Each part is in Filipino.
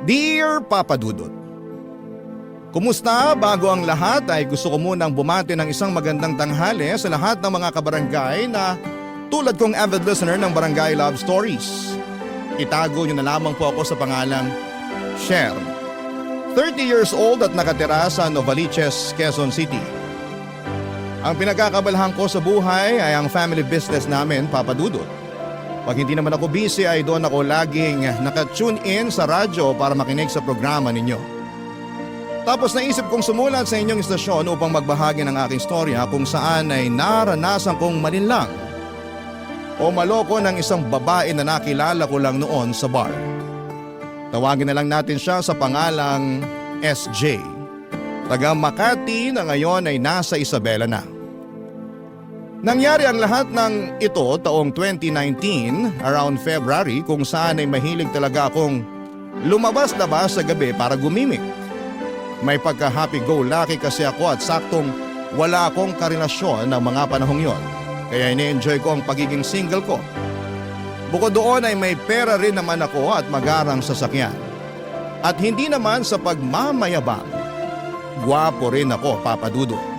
Dear Papa Dudut, kumusta? Bago ang lahat ay gusto ko munang bumati ng isang magandang tanghali sa lahat ng mga kabarangay na tulad kong avid listener ng Barangay Love Stories. Itago niyo na lamang po ako sa pangalang Cher. 30 years old at nakatira sa Novaliches, Quezon City. Ang pinagkakabalahan ko sa buhay ay ang family business namin, Papa Dudut. Pag hindi naman ako busy ay doon ako laging nakatune in sa radyo para makinig sa programa ninyo. Tapos naisip kong sumulat sa inyong istasyon upang magbahagi ng aking storya kung saan ay naranasan kong malinlang o maloko ng isang babae na nakilala ko lang noon sa bar. Tawagin na lang natin siya sa pangalang SJ. Taga Makati na ngayon ay nasa Isabela na. Nangyari ang lahat ng ito taong 2019 around February kung saan ay mahilig talaga akong lumabas-labas sa gabi para gumimik. May pagka-happy-go-lucky kasi ako at saktong wala akong karelasyon ng mga panahong yon. Kaya ini-enjoy ko ang pagiging single ko. Bukod doon ay may pera rin naman ako at magarang sasakyan. At hindi naman sa pagmamayabang, gwapo rin ako, Papa Dudut.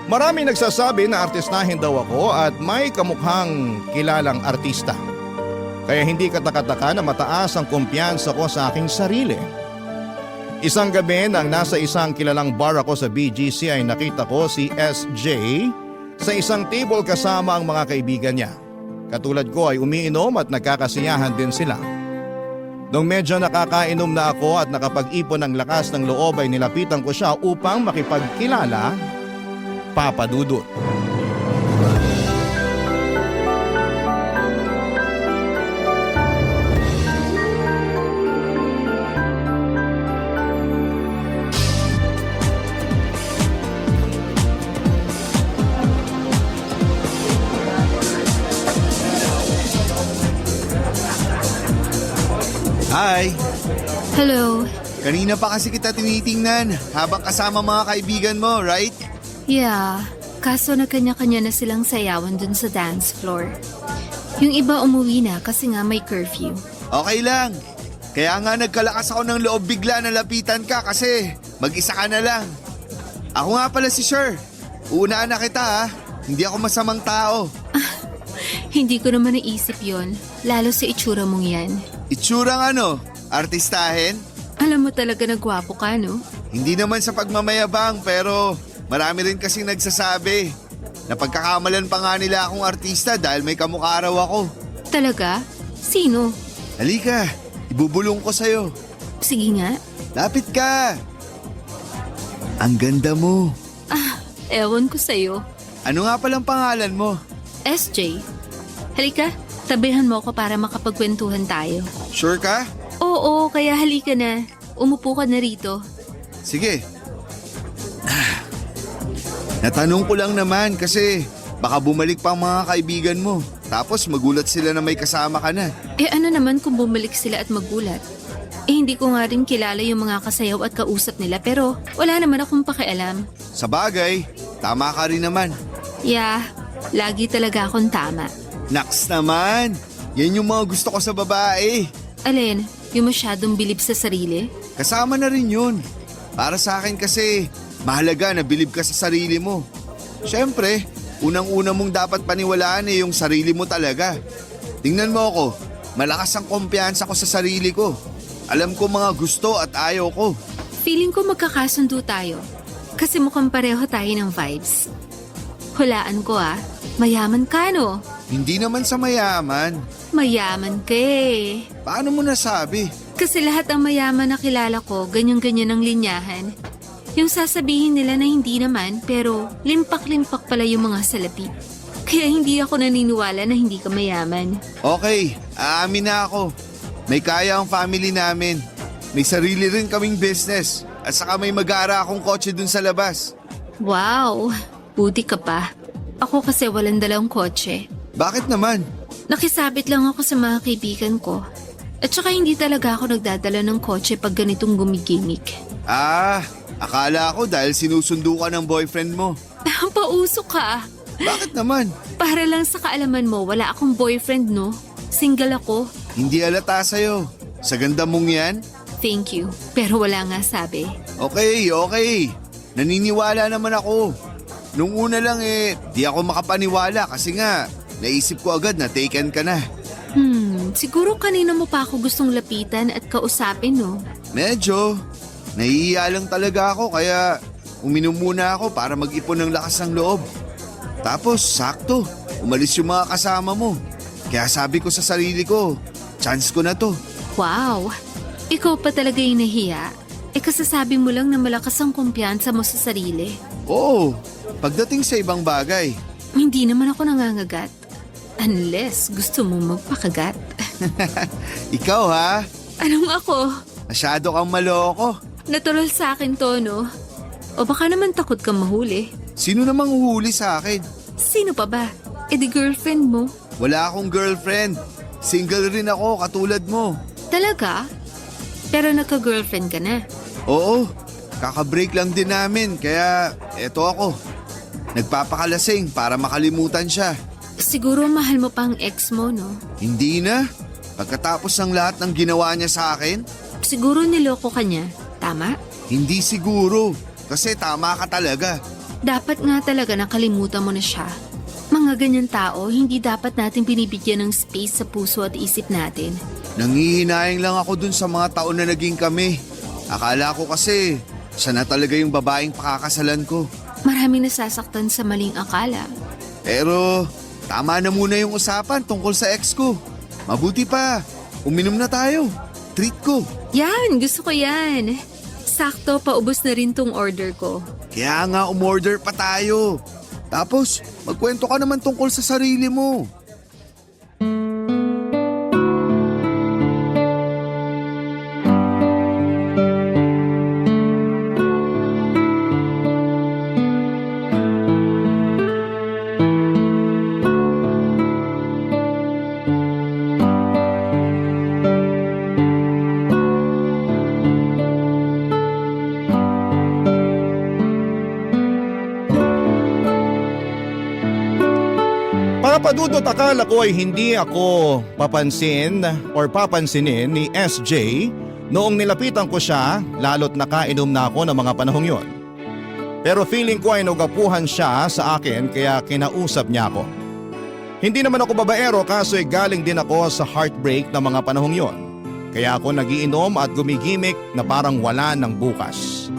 Maraming nagsasabi na artistahin daw ako at may kamukhang kilalang artista. Kaya hindi katakataka na mataas ang kumpiyansa ko sa aking sarili. Isang gabi nang nasa isang kilalang bar ako sa BGC ay nakita ko si SJ sa isang table kasama ang mga kaibigan niya. Katulad ko ay umiinom at nagkakasiyahan din sila. Nung medyo nakakainom na ako at nakapag-ipon ng lakas ng loob ay nilapitan ko siya upang makipagkilala, Papa Dudut. Hi! Hello. Kanina pa kasi kita tinitingnan habang kasama mga kaibigan mo, right? Yeah, kaso na kanya-kanya na silang sayawan dun sa dance floor. Yung iba umuwi na kasi nga may curfew. Okay lang. Kaya nga nagkalakas ako ng loob bigla na lapitan ka kasi mag-isa ka na lang. Ako nga pala si Cher. Uunaan na kita ha. Hindi ako masamang tao. Hindi ko naman naisip yon, lalo sa itsura mong yan. Itsurang ano? Artistahin? Alam mo talaga na gwapo ka, no? Hindi naman sa pagmamayabang pero marami rin kasing nagsasabi na pagkakamalan pa nga nila akong artista dahil may kamukha raw ako. Talaga? Sino? Halika, ibubulong ko sa'yo. Sige nga. Lapit ka! Ang ganda mo. Ewan ko sa'yo. Ano nga palang pangalan mo? SJ. Halika, tabihan mo ako para makapagkwentuhan tayo. Sure ka? Oo, kaya halika na. Umupo ka na rito. Sige. Natanong ko lang naman kasi baka bumalik pa ang mga kaibigan mo. Tapos magulat sila na may kasama ka na. Eh ano naman kung bumalik sila at magulat? Eh hindi ko nga rin kilala yung mga kasayaw at kausap nila pero wala naman akong pakialam. Sa bagay, tama ka rin naman. Yeah, lagi talaga akong tama. Naks naman! Yan yung mga gusto ko sa babae. Alin, yung masyadong bilib sa sarili? Kasama na rin yun. Para sa akin kasi, mahalaga na bilib ka sa sarili mo. Siyempre, unang-una mong dapat paniwalaan yung sarili mo talaga. Tingnan mo ako, malakas ang kumpiyansa ko sa sarili ko. Alam ko mga gusto at ayaw ko. Feeling ko magkakasundo tayo. Kasi mukhang pareho tayo ng vibes. Hulaan ko mayaman ka no? Hindi naman sa mayaman. Mayaman ka eh. Paano mo nasabi? Kasi lahat ng mayaman na kilala ko, ganyan-ganyan ang linyahan. Yung sasabihin nila na hindi naman, pero limpak-limpak pala yung mga salapi. Kaya hindi ako naniniwala na hindi ka mayaman. Okay, aamin na ako. May kaya ang family namin. May sarili rin kaming business. At saka may mag-aara akong kotse dun sa labas. Wow, buti ka pa. Ako kasi walang dalang kotse. Bakit naman? Nakisabit lang ako sa mga kaibigan ko. At saka hindi talaga ako nagdadala ng kotse pag ganitong gumigimik. Akala ko dahil sinusundo ka ng boyfriend mo. Pauso ka. Bakit naman? Para lang sa kaalaman mo, wala akong boyfriend, no? Single ako. Hindi halata sa'yo. Sa ganda mong yan? Thank you, pero wala nga sabi. Okay. Naniniwala naman ako. Nung una lang di ako makapaniwala kasi nga, naisip ko agad na taken ka na. Siguro kanina mo pa ako gustong lapitan at kausapin, no? Medyo. Nahihiya lang talaga ako kaya uminom muna ako para mag-ipon ng lakas ng loob. Tapos sakto, umalis yung mga kasama mo. Kaya sabi ko sa sarili ko, chance ko na to. Wow, ikaw pa talaga yung nahiya. Kasasabi mo lang na malakas ang kumpiyansa mo sa sarili. Oo, pagdating sa ibang bagay. Hindi naman ako nangangagat. Unless gusto mo magpakagat. Ikaw ha? Anong ako? Masyado kang maloko. Natural sa akin to, no? O baka naman takot kang mahuli. Sino namang uhuli sa akin? Sino pa ba? Di girlfriend mo. Wala akong girlfriend. Single rin ako katulad mo. Talaga? Pero nagka-girlfriend ka na. Oo, kaka-break lang din namin kaya eto ako. Nagpapakalasing para makalimutan siya. Siguro mahal mo pa ang ex mo, no? Hindi na. Pagkatapos ng lahat ng ginawa niya sa akin, Siguro niloko ka niya. Tama? hindi siguro. Kasi tama ka talaga. Dapat nga talaga nakalimutan mo na siya. Mga ganyan tao, hindi dapat natin binibigyan ng space sa puso at isip natin. Nangihinayang lang ako dun sa mga taon na naging kami. Akala ko kasi siya na talaga yung babaeng pakakasalan ko. Maraming nasasaktan sa maling akala. Pero tama na muna yung usapan tungkol sa ex ko. Mabuti pa, uminom na tayo. Treat ko. Yan, gusto ko yan. Sakto, paubos na rin tong order ko. Kaya nga umorder pa tayo. Tapos magkwento ka naman tungkol sa sarili mo. Papadudot akala ko ay hindi ako papansinin ni SJ noong nilapitan ko siya lalo't nakainom na ako ng mga panahong yon. Pero feeling ko ay nagapuhan siya sa akin kaya kinausap niya ako. Hindi naman ako babaero kaso ay galing din ako sa heartbreak ng mga panahong yon. Kaya ako nagiinom at gumigimik na parang wala ng bukas.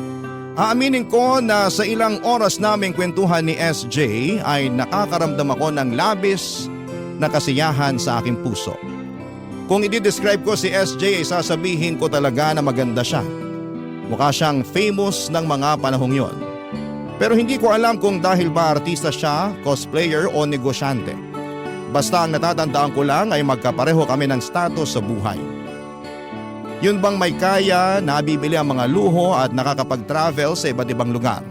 Aaminin ko na sa ilang oras naming kwentuhan ni SJ ay nakakaramdam ako ng labis na kasiyahan sa aking puso. Kung i-describe ko si SJ ay sasabihin ko talaga na maganda siya. Mukha siyang famous ng mga panahong yon. Pero hindi ko alam kung dahil ba artista siya, cosplayer o negosyante. Basta ang natatandaan ko lang ay magkapareho kami ng status sa buhay. Yun bang may kaya, nabibili ang mga luho at nakakapag-travel sa iba't ibang lugar.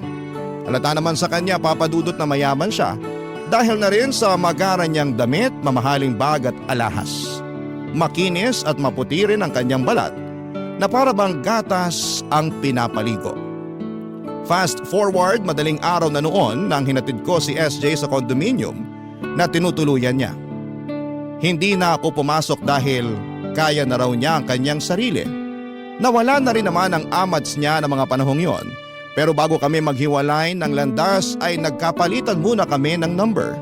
Halata naman sa kanya papadudot na mayaman siya dahil na rin sa magaran niyang damit, mamahaling bag at alahas. Makinis at maputi rin ang kanyang balat na para bang gatas ang pinapaligo. Fast forward, madaling araw na noon nang hinatid ko si SJ sa condominium na tinutuluyan niya. Hindi na ako pumasok dahil kaya na raw niya ang kanyang sarili. Nawala na rin naman ang amats niya ng mga panahong yon. Pero bago kami maghiwalay ng landas ay nagkapalitan muna kami ng number.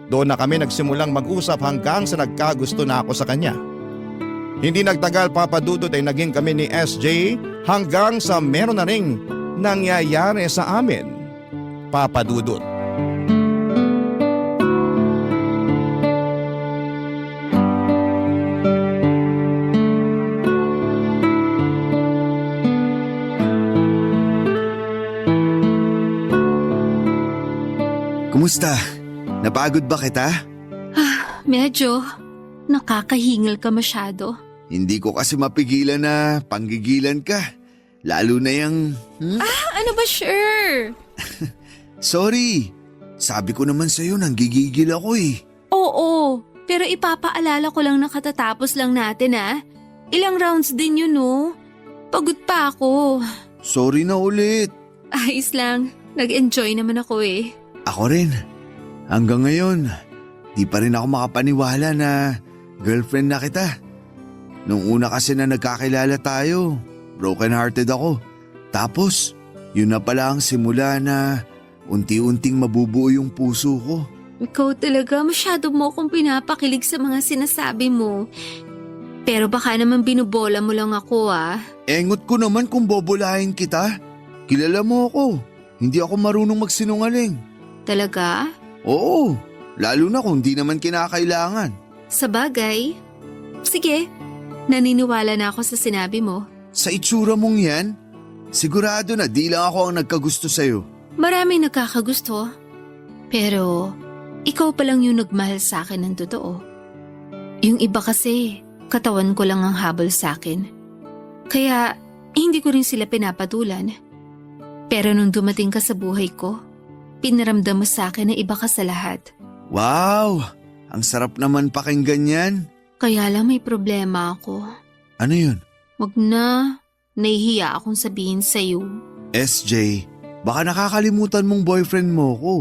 Doon na kami nagsimulang mag-usap hanggang sa nagkagusto na ako sa kanya. Hindi nagtagal papadudot ay naging kami ni SJ hanggang sa meron na ring nangyayari sa amin. Papadudot. Kumusta? Napagod ba kita? Medyo nakakahingal ka masyado. Hindi ko kasi mapigilan na panggigilan ka. Lalo na yung... Ano ba, sure? Sorry. Sabi ko naman sa'yo nanggigigil ako eh. Oo, pero ipapaalala ko lang na katatapos lang natin Ilang rounds din yun, no? Pagod pa ako. Sorry na ulit. Ayos lang, nag-enjoy naman ako eh. Ako rin. Hanggang ngayon, di pa rin ako makapaniwala na girlfriend na kita. Nung una kasi na nagkakilala tayo, broken-hearted ako. Tapos, yun na pala ang simula na unti-unting mabubuo yung puso ko. Ikaw talaga, masyado mo akong pinapakilig sa mga sinasabi mo. Pero baka naman binubola mo lang ako ah. Engot ko naman kung bobolahin kita. Kilala mo ako. Hindi ako marunong magsinungaling. Talaga? Oo, lalo na kung di naman kinakailangan. Sa bagay? Sige, naniniwala na ako sa sinabi mo. Sa itsura mong yan, sigurado na di lang ako ang nagkagusto sa'yo. Maraming nakakagusto. Pero, ikaw pa lang yung nagmahal sa akin ng totoo. Yung iba kasi, katawan ko lang ang habol sa akin. Kaya, hindi ko rin sila pinapatulan. Pero nung dumating ka sa buhay ko, pinaramdam mo sa akin na iba ka sa lahat. Wow! Ang sarap naman pakinggan yan. Kaya lang may problema ako. Ano yun? Wag na, nahihiya akong sabihin sa'yo. SJ, baka nakakalimutan mong boyfriend mo ko.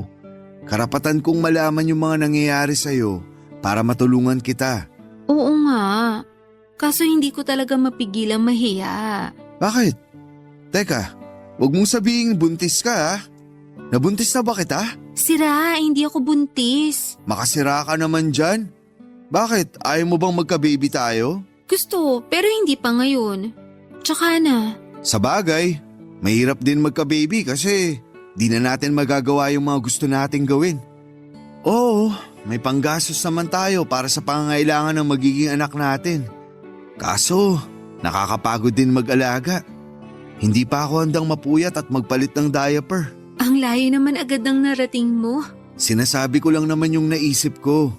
Karapatan kong malaman yung mga nangyayari sa'yo para matulungan kita. Oo nga, kaso hindi ko talaga mapigilang mahiya. Bakit? Teka, wag mong sabihin buntis ka ha? Nabuntis na ba kita? Sira, hindi ako buntis. Makasira ka naman dyan. Bakit? Ayaw mo bang magka-baby tayo? Gusto, pero hindi pa ngayon. Tsaka na. Sa bagay, mahirap din magka-baby kasi di na natin magagawa yung mga gusto nating gawin. Oo, may panggastos naman tayo para sa pangangailangan ng magiging anak natin. Kaso, nakakapagod din mag-alaga. Hindi pa ako handang mapuyat at magpalit ng diaper. Ang layo naman agad ng narating mo. Sinasabi ko lang naman yung naisip ko.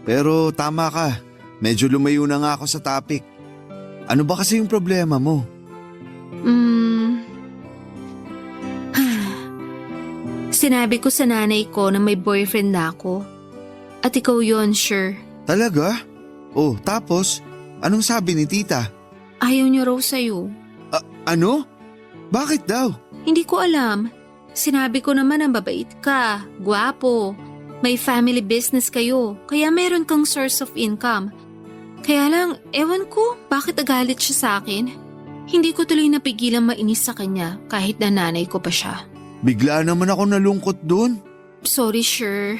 Pero tama ka, medyo lumayo na nga ako sa topic. Ano ba kasi yung problema mo? Sinabi ko sa nanay ko na may boyfriend na ako. At ikaw yon, sure. Talaga? Oh, tapos, anong sabi ni tita? Ayaw niyo raw sa'yo. Ano? Bakit daw? Hindi ko alam. Sinabi ko naman ang babait ka, gwapo, may family business kayo, kaya meron kang source of income. Kaya lang, ewan ko, bakit agalit siya sa akin? Hindi ko tuloy napigilang mainis sa kanya kahit na nanay ko pa siya. Bigla naman ako nalungkot dun. Sorry, sure.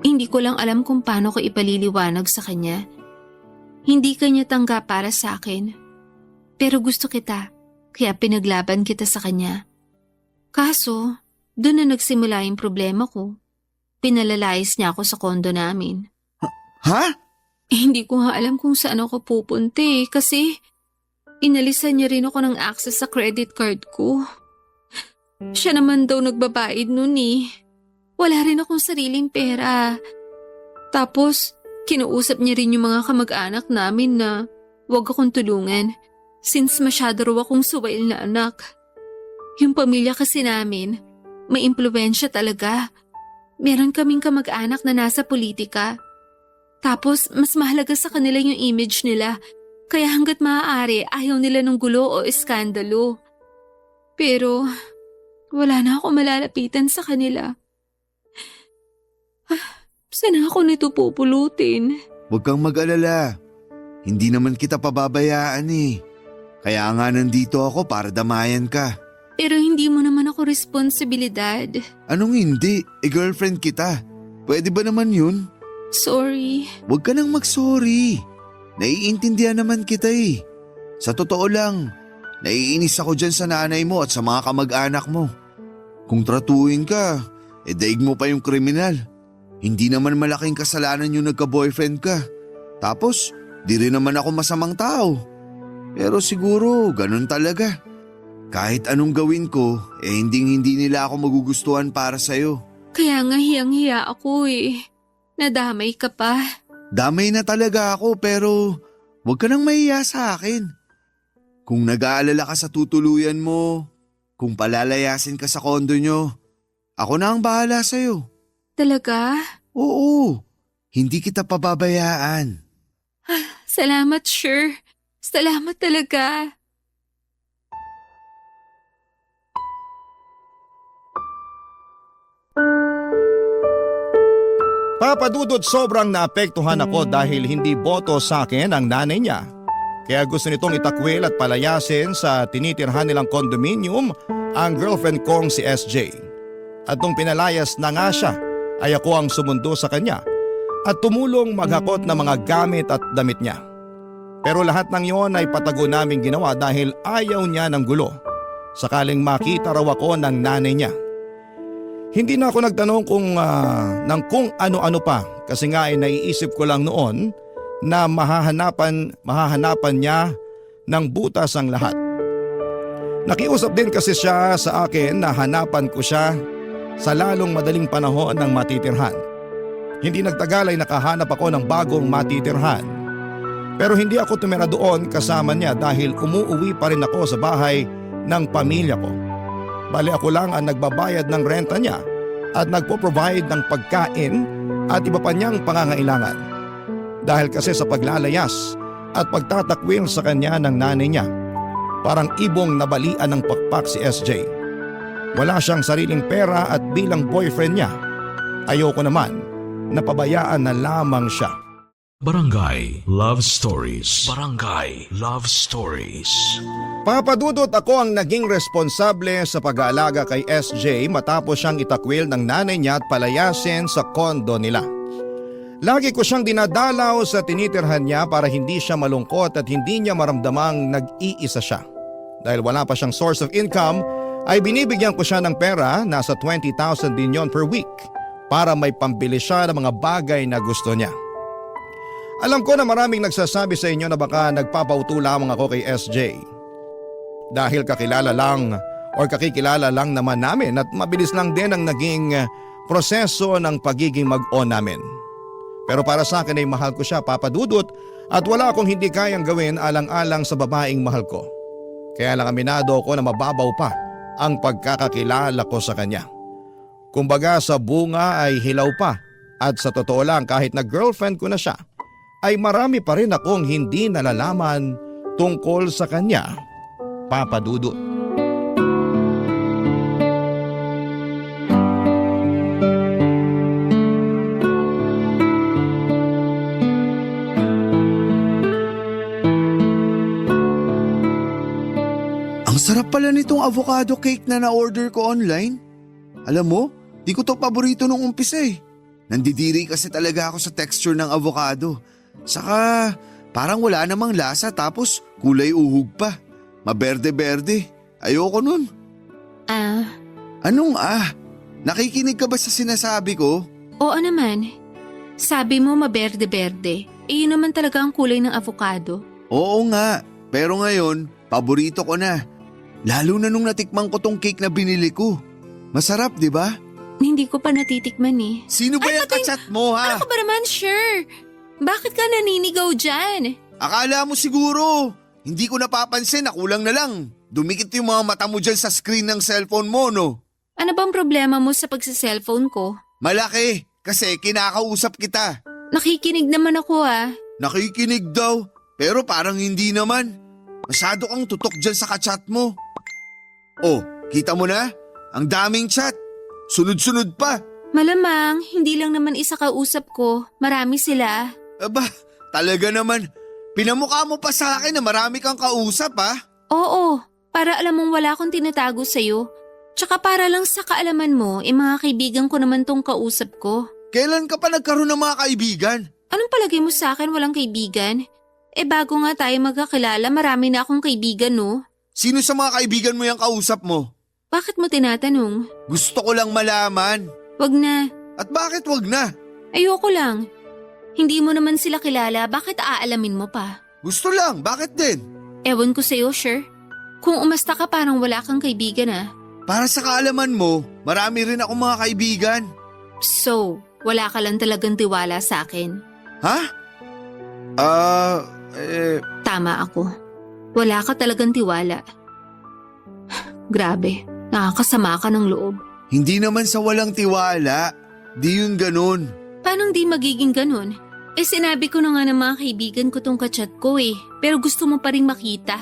Hindi ko lang alam kung paano ko ipaliliwanag sa kanya. Hindi kanya tanggap para sa akin. Pero gusto kita, kaya pinaglaban kita sa kanya. Kaso, doon na nagsimula yung problema ko. Pinalalayas niya ako sa kondo namin. Ha? Hindi ko nga alam kung saan ako pupunti kasi inalisan niya rin ako ng access sa credit card ko. Siya naman daw nagbabayad nun eh. Wala rin akong sariling pera. Tapos, kinuusap niya rin yung mga kamag-anak namin na huwag akong tulungan since masyado raw akong suwail na anak. Yung pamilya kasi namin, may impluwensya talaga. Meron kaming kamag-anak na nasa politika. Tapos, mas mahalaga sa kanila yung image nila. Kaya hanggat maaari, ayaw nila ng gulo o eskandalo. Pero, wala na ako malalapitan sa kanila. Saan ako nito pupulutin? Huwag kang mag-alala. Hindi naman kita pababayaan eh. Kaya nga nandito ako para damayan ka. Pero hindi mo naman ako responsibilidad. Anong hindi? Girlfriend kita. Pwede ba naman yun? Sorry. Huwag ka nang mag-sorry. Naiintindihan naman kita eh. Sa totoo lang, naiinis ako dyan sa nanay mo at sa mga kamag-anak mo. Kung tratuhin ka, daig mo pa yung kriminal. Hindi naman malaking kasalanan yung nagka-boyfriend ka. Tapos, di rin naman ako masamang tao. Pero siguro, ganun talaga. Kahit anong gawin ko, hindi nila ako magugustuhan para sa'yo. Kaya nga hiyang-hiya ako eh. Nadamay ka pa. Damay na talaga ako pero huwag ka nang mahiya sa akin. Kung nag-aalala ka sa tutuluyan mo, kung palalayasin ka sa kondo nyo, ako na ang bahala sa'yo. Talaga? Oo, hindi kita pababayaan. Salamat, sure. Salamat talaga. Papa Dudut, sobrang naapektuhan ako dahil hindi boto sa akin ang nanay niya. Kaya gusto nitong itakwil at palayasin sa tinitirhan nilang condominium ang girlfriend kong si SJ. At nung pinalayas na nga siya ay ako ang sumundo sa kanya at tumulong maghakot ng mga gamit at damit niya. Pero lahat ng yon ay patago naming ginawa dahil ayaw niya ng gulo. Sakaling makita raw ako ng nanay niya. Hindi na ako nagtanong ng kung ano-ano pa kasi nga ay naiisip ko lang noon na mahahanapan niya ng butas ang lahat. Nakiusap din kasi siya sa akin na hanapan ko siya sa lalong madaling panahon ng matitirhan. Hindi nagtagal ay nakahanap ako ng bagong matitirhan. Pero hindi ako tumira doon kasama niya dahil umuuwi pa rin ako sa bahay ng pamilya ko. Bali ako lang ang nagbabayad ng renta niya at nagpo-provide ng pagkain at iba pa niyang pangangailangan. Dahil kasi sa paglalayas at pagtatakwil sa kanya ng nanay niya, parang ibong nabalian ng pakpak si SJ. Wala siyang sariling pera at bilang boyfriend niya, ayoko naman na pabayaan na lamang siya. Barangay Love Stories. Barangay Love Stories. Papadudot ako ang naging responsable sa pag-aalaga kay SJ matapos siyang itakwil ng nanay niya at palayasin sa kondo nila. Lagi ko siyang dinadalaw sa tinitirhan niya para hindi siya malungkot at hindi niya maramdamang nag-iisa siya. Dahil wala pa siyang source of income, ay binibigyan ko siya ng pera, nasa 20,000 din yon per week, para may pambili siya ng mga bagay na gusto niya. Alam ko na maraming nagsasabi sa inyo na baka nagpapauto lamang ako kay SJ. Dahil kakikilala lang naman namin at mabilis lang din ang naging proseso ng pagiging mag-on namin. Pero para sa akin ay mahal ko siya, Papa Dudut, at wala akong hindi kayang gawin alang-alang sa babaeng mahal ko. Kaya lang aminado ako na mababaw pa ang pagkakakilala ko sa kanya. Kumbaga sa bunga ay hilaw pa at sa totoo lang kahit na girlfriend ko na siya, ay marami pa rin akong hindi nalalaman tungkol sa kanya, Papa Dudut. Ang sarap pala nitong avocado cake na na-order ko online. Alam mo, di ko to paborito nung umpisa eh. Nandidiri kasi talaga ako sa texture ng avocado. Saka parang wala namang lasa tapos kulay uhog pa. Maberde-berde. Ayoko nun. Anong Nakikinig ka ba sa sinasabi ko? Oo naman. Sabi mo maberde-berde. Yun naman talaga ang kulay ng avocado. Oo nga, pero ngayon, paborito ko na. Lalo na nung natikman ko tong cake na binili ko. Masarap, di ba? Hindi ko pa natitikman eh. Sino ba yung kachat mo ha? Ano ka ba naman, sure? Bakit ka naninigaw dyan? Akala mo siguro. Hindi ko napapansin na kulang na lang. Dumikit yung mga mata mo dyan sa screen ng cellphone mo, no? Ano bang problema mo sa pagsa-cellphone ko? Malaki, kasi kinakausap kita. Nakikinig naman ako Nakikinig daw, pero parang hindi naman. Masyado kang tutok dyan sa kachat mo. Oh, kita mo na? Ang daming chat. Sunod-sunod pa. Malamang, hindi lang naman isa kausap ko. Marami sila. Aba, talaga naman. Pinamukha mo pa sa akin na marami kang kausap ha? Oo, para alam mong wala akong tinatago sa'yo. Tsaka para lang sa kaalaman mo, mga kaibigan ko naman tong kausap ko. Kailan ka pa nagkaroon ng mga kaibigan? Anong palagay mo sa akin walang kaibigan? Bago nga tayo magkakilala, marami na akong kaibigan, no? Sino sa mga kaibigan mo yung kausap mo? Bakit mo tinatanong? Gusto ko lang malaman. Wag na. At bakit wag na? Ayoko lang. Hindi mo naman sila kilala, bakit aalamin mo pa? Gusto lang, bakit din? Ewan ko sa'yo, sure. Kung umasta ka parang wala kang kaibigan Para sa kaalaman mo, marami rin akong mga kaibigan. So, wala ka lang talagang tiwala sa akin. Ha? Tama ako. Wala ka talagang tiwala. Grabe, nakakasama ka ng loob. Hindi naman sa walang tiwala. Di yun ganun. Paano di magiging ganun? Sinabi ko na nga ng mga kaibigan ko tong kachat ko pero gusto mo pa rin makita.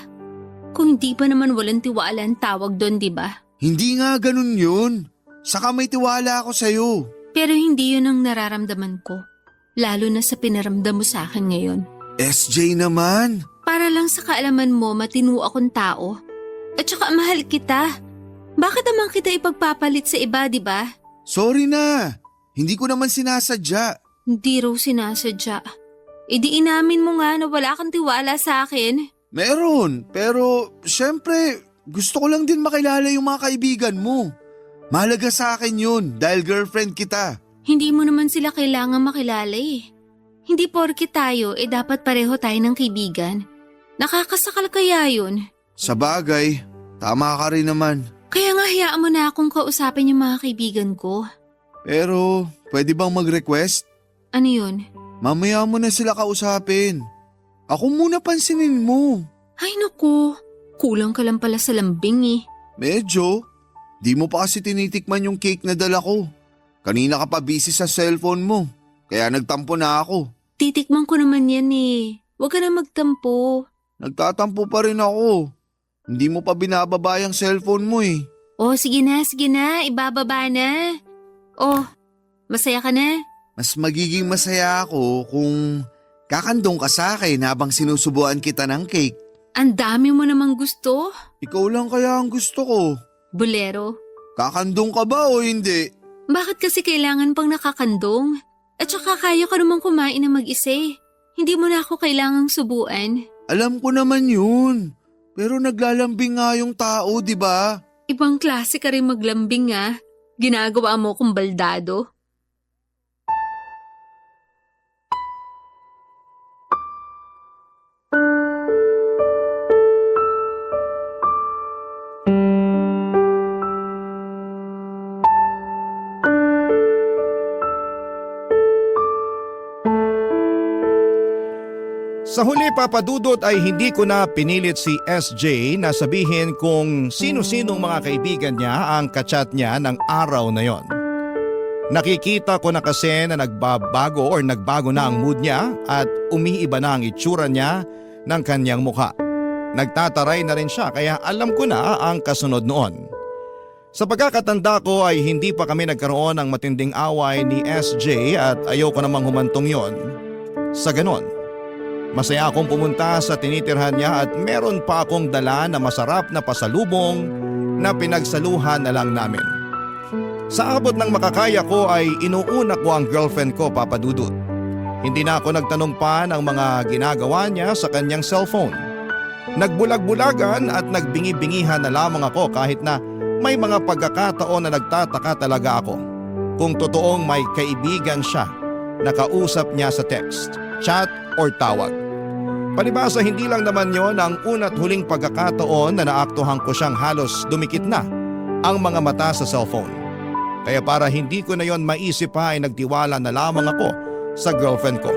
Kung hindi pa naman walang tiwala ang tawag doon, di ba? Hindi nga ganun yun. Saka may tiwala ako sa'yo. Pero hindi yun ang nararamdaman ko. Lalo na sa pinaramdam mo sa akin ngayon. SJ naman. Para lang sa kaalaman mo, matino akong tao. At saka mahal kita. Bakit naman kita ipagpapalit sa iba, di ba? Sorry na. Hindi ko naman sinasadya. Hindi raw sinasadya. Di inamin mo nga na wala kang tiwala sa akin. Meron, pero syempre gusto ko lang din makilala yung mga kaibigan mo. Mahalaga sa akin yun dahil girlfriend kita. Hindi mo naman sila kailangan makilala eh. Hindi porke tayo dapat pareho tayo ng kaibigan. Nakakasakal kaya yun? Sa bagay, tama ka rin naman. Kaya nga hayaan mo na akong kausapin yung mga kaibigan ko. Pero pwede bang mag-request? Ano yun? Mamaya mo na sila kausapin. Ako muna pansinin mo. Ay naku, kulang ka lang pala sa lambing eh. Medyo. Di mo pa kasi tinitikman yung cake na dala ko. Kanina ka pa busy sa cellphone mo. Kaya nagtampo na ako. Titikman ko naman yan eh. Huwag ka na magtampo. Nagtatampo pa rin ako. Hindi mo pa binababa yung cellphone mo eh. Oh, sige na, ibababa na. Oh, masaya ka na? Mas magiging masaya ako kung kakandong ka sa akin habang sinusubuan kita ng cake. Ang dami mo namang gusto. Ikaw lang kaya ang gusto ko. Bolero. Kakandong ka ba o hindi? Bakit kasi kailangan pang nakakandong? At saka kaya ka namang kumain na mag-isa eh. Hindi mo na ako kailangang subuan. Alam ko naman yun. Pero naglalambing nga yung tao, di ba? Ibang klase ka rin maglambing ah. Ginagawa mo kong baldado. Sa huli, Papa Dudut, ay hindi ko na pinilit si SJ na sabihin kung sino-sinong mga kaibigan niya ang kachat niya ng araw na yon. Nakikita ko na kasi na nagbago na ang mood niya at umiiba na ang itsura niya ng kanyang mukha. Nagtataray na rin siya kaya alam ko na ang kasunod noon. Sa pagkakatanda ko ay hindi pa kami nagkaroon ng matinding away ni SJ at ayoko namang humantong yon. Sa ganon, masaya akong pumunta sa tinitirhan niya at meron pa akong dala na masarap na pasalubong na pinagsaluhan na lang namin. Sa abot ng makakaya ko ay inuuna ko ang girlfriend ko, Papa Dudut. Hindi na ako nagtanong pa ng mga ginagawa niya sa kanyang cellphone. Nagbulag-bulagan at nagbingi-bingihan na lamang ako kahit na may mga pagkakataon na nagtataka talaga ako kung totoong may kaibigan siya na kausap niya sa text, chat or tawag. Palibasa hindi lang naman yon ang una't huling pagkakataon na naaktuhan ko siyang halos dumikit na ang mga mata sa cellphone. Kaya para hindi ko na yon maisip pa ay nagtiwala na lamang ako sa girlfriend ko.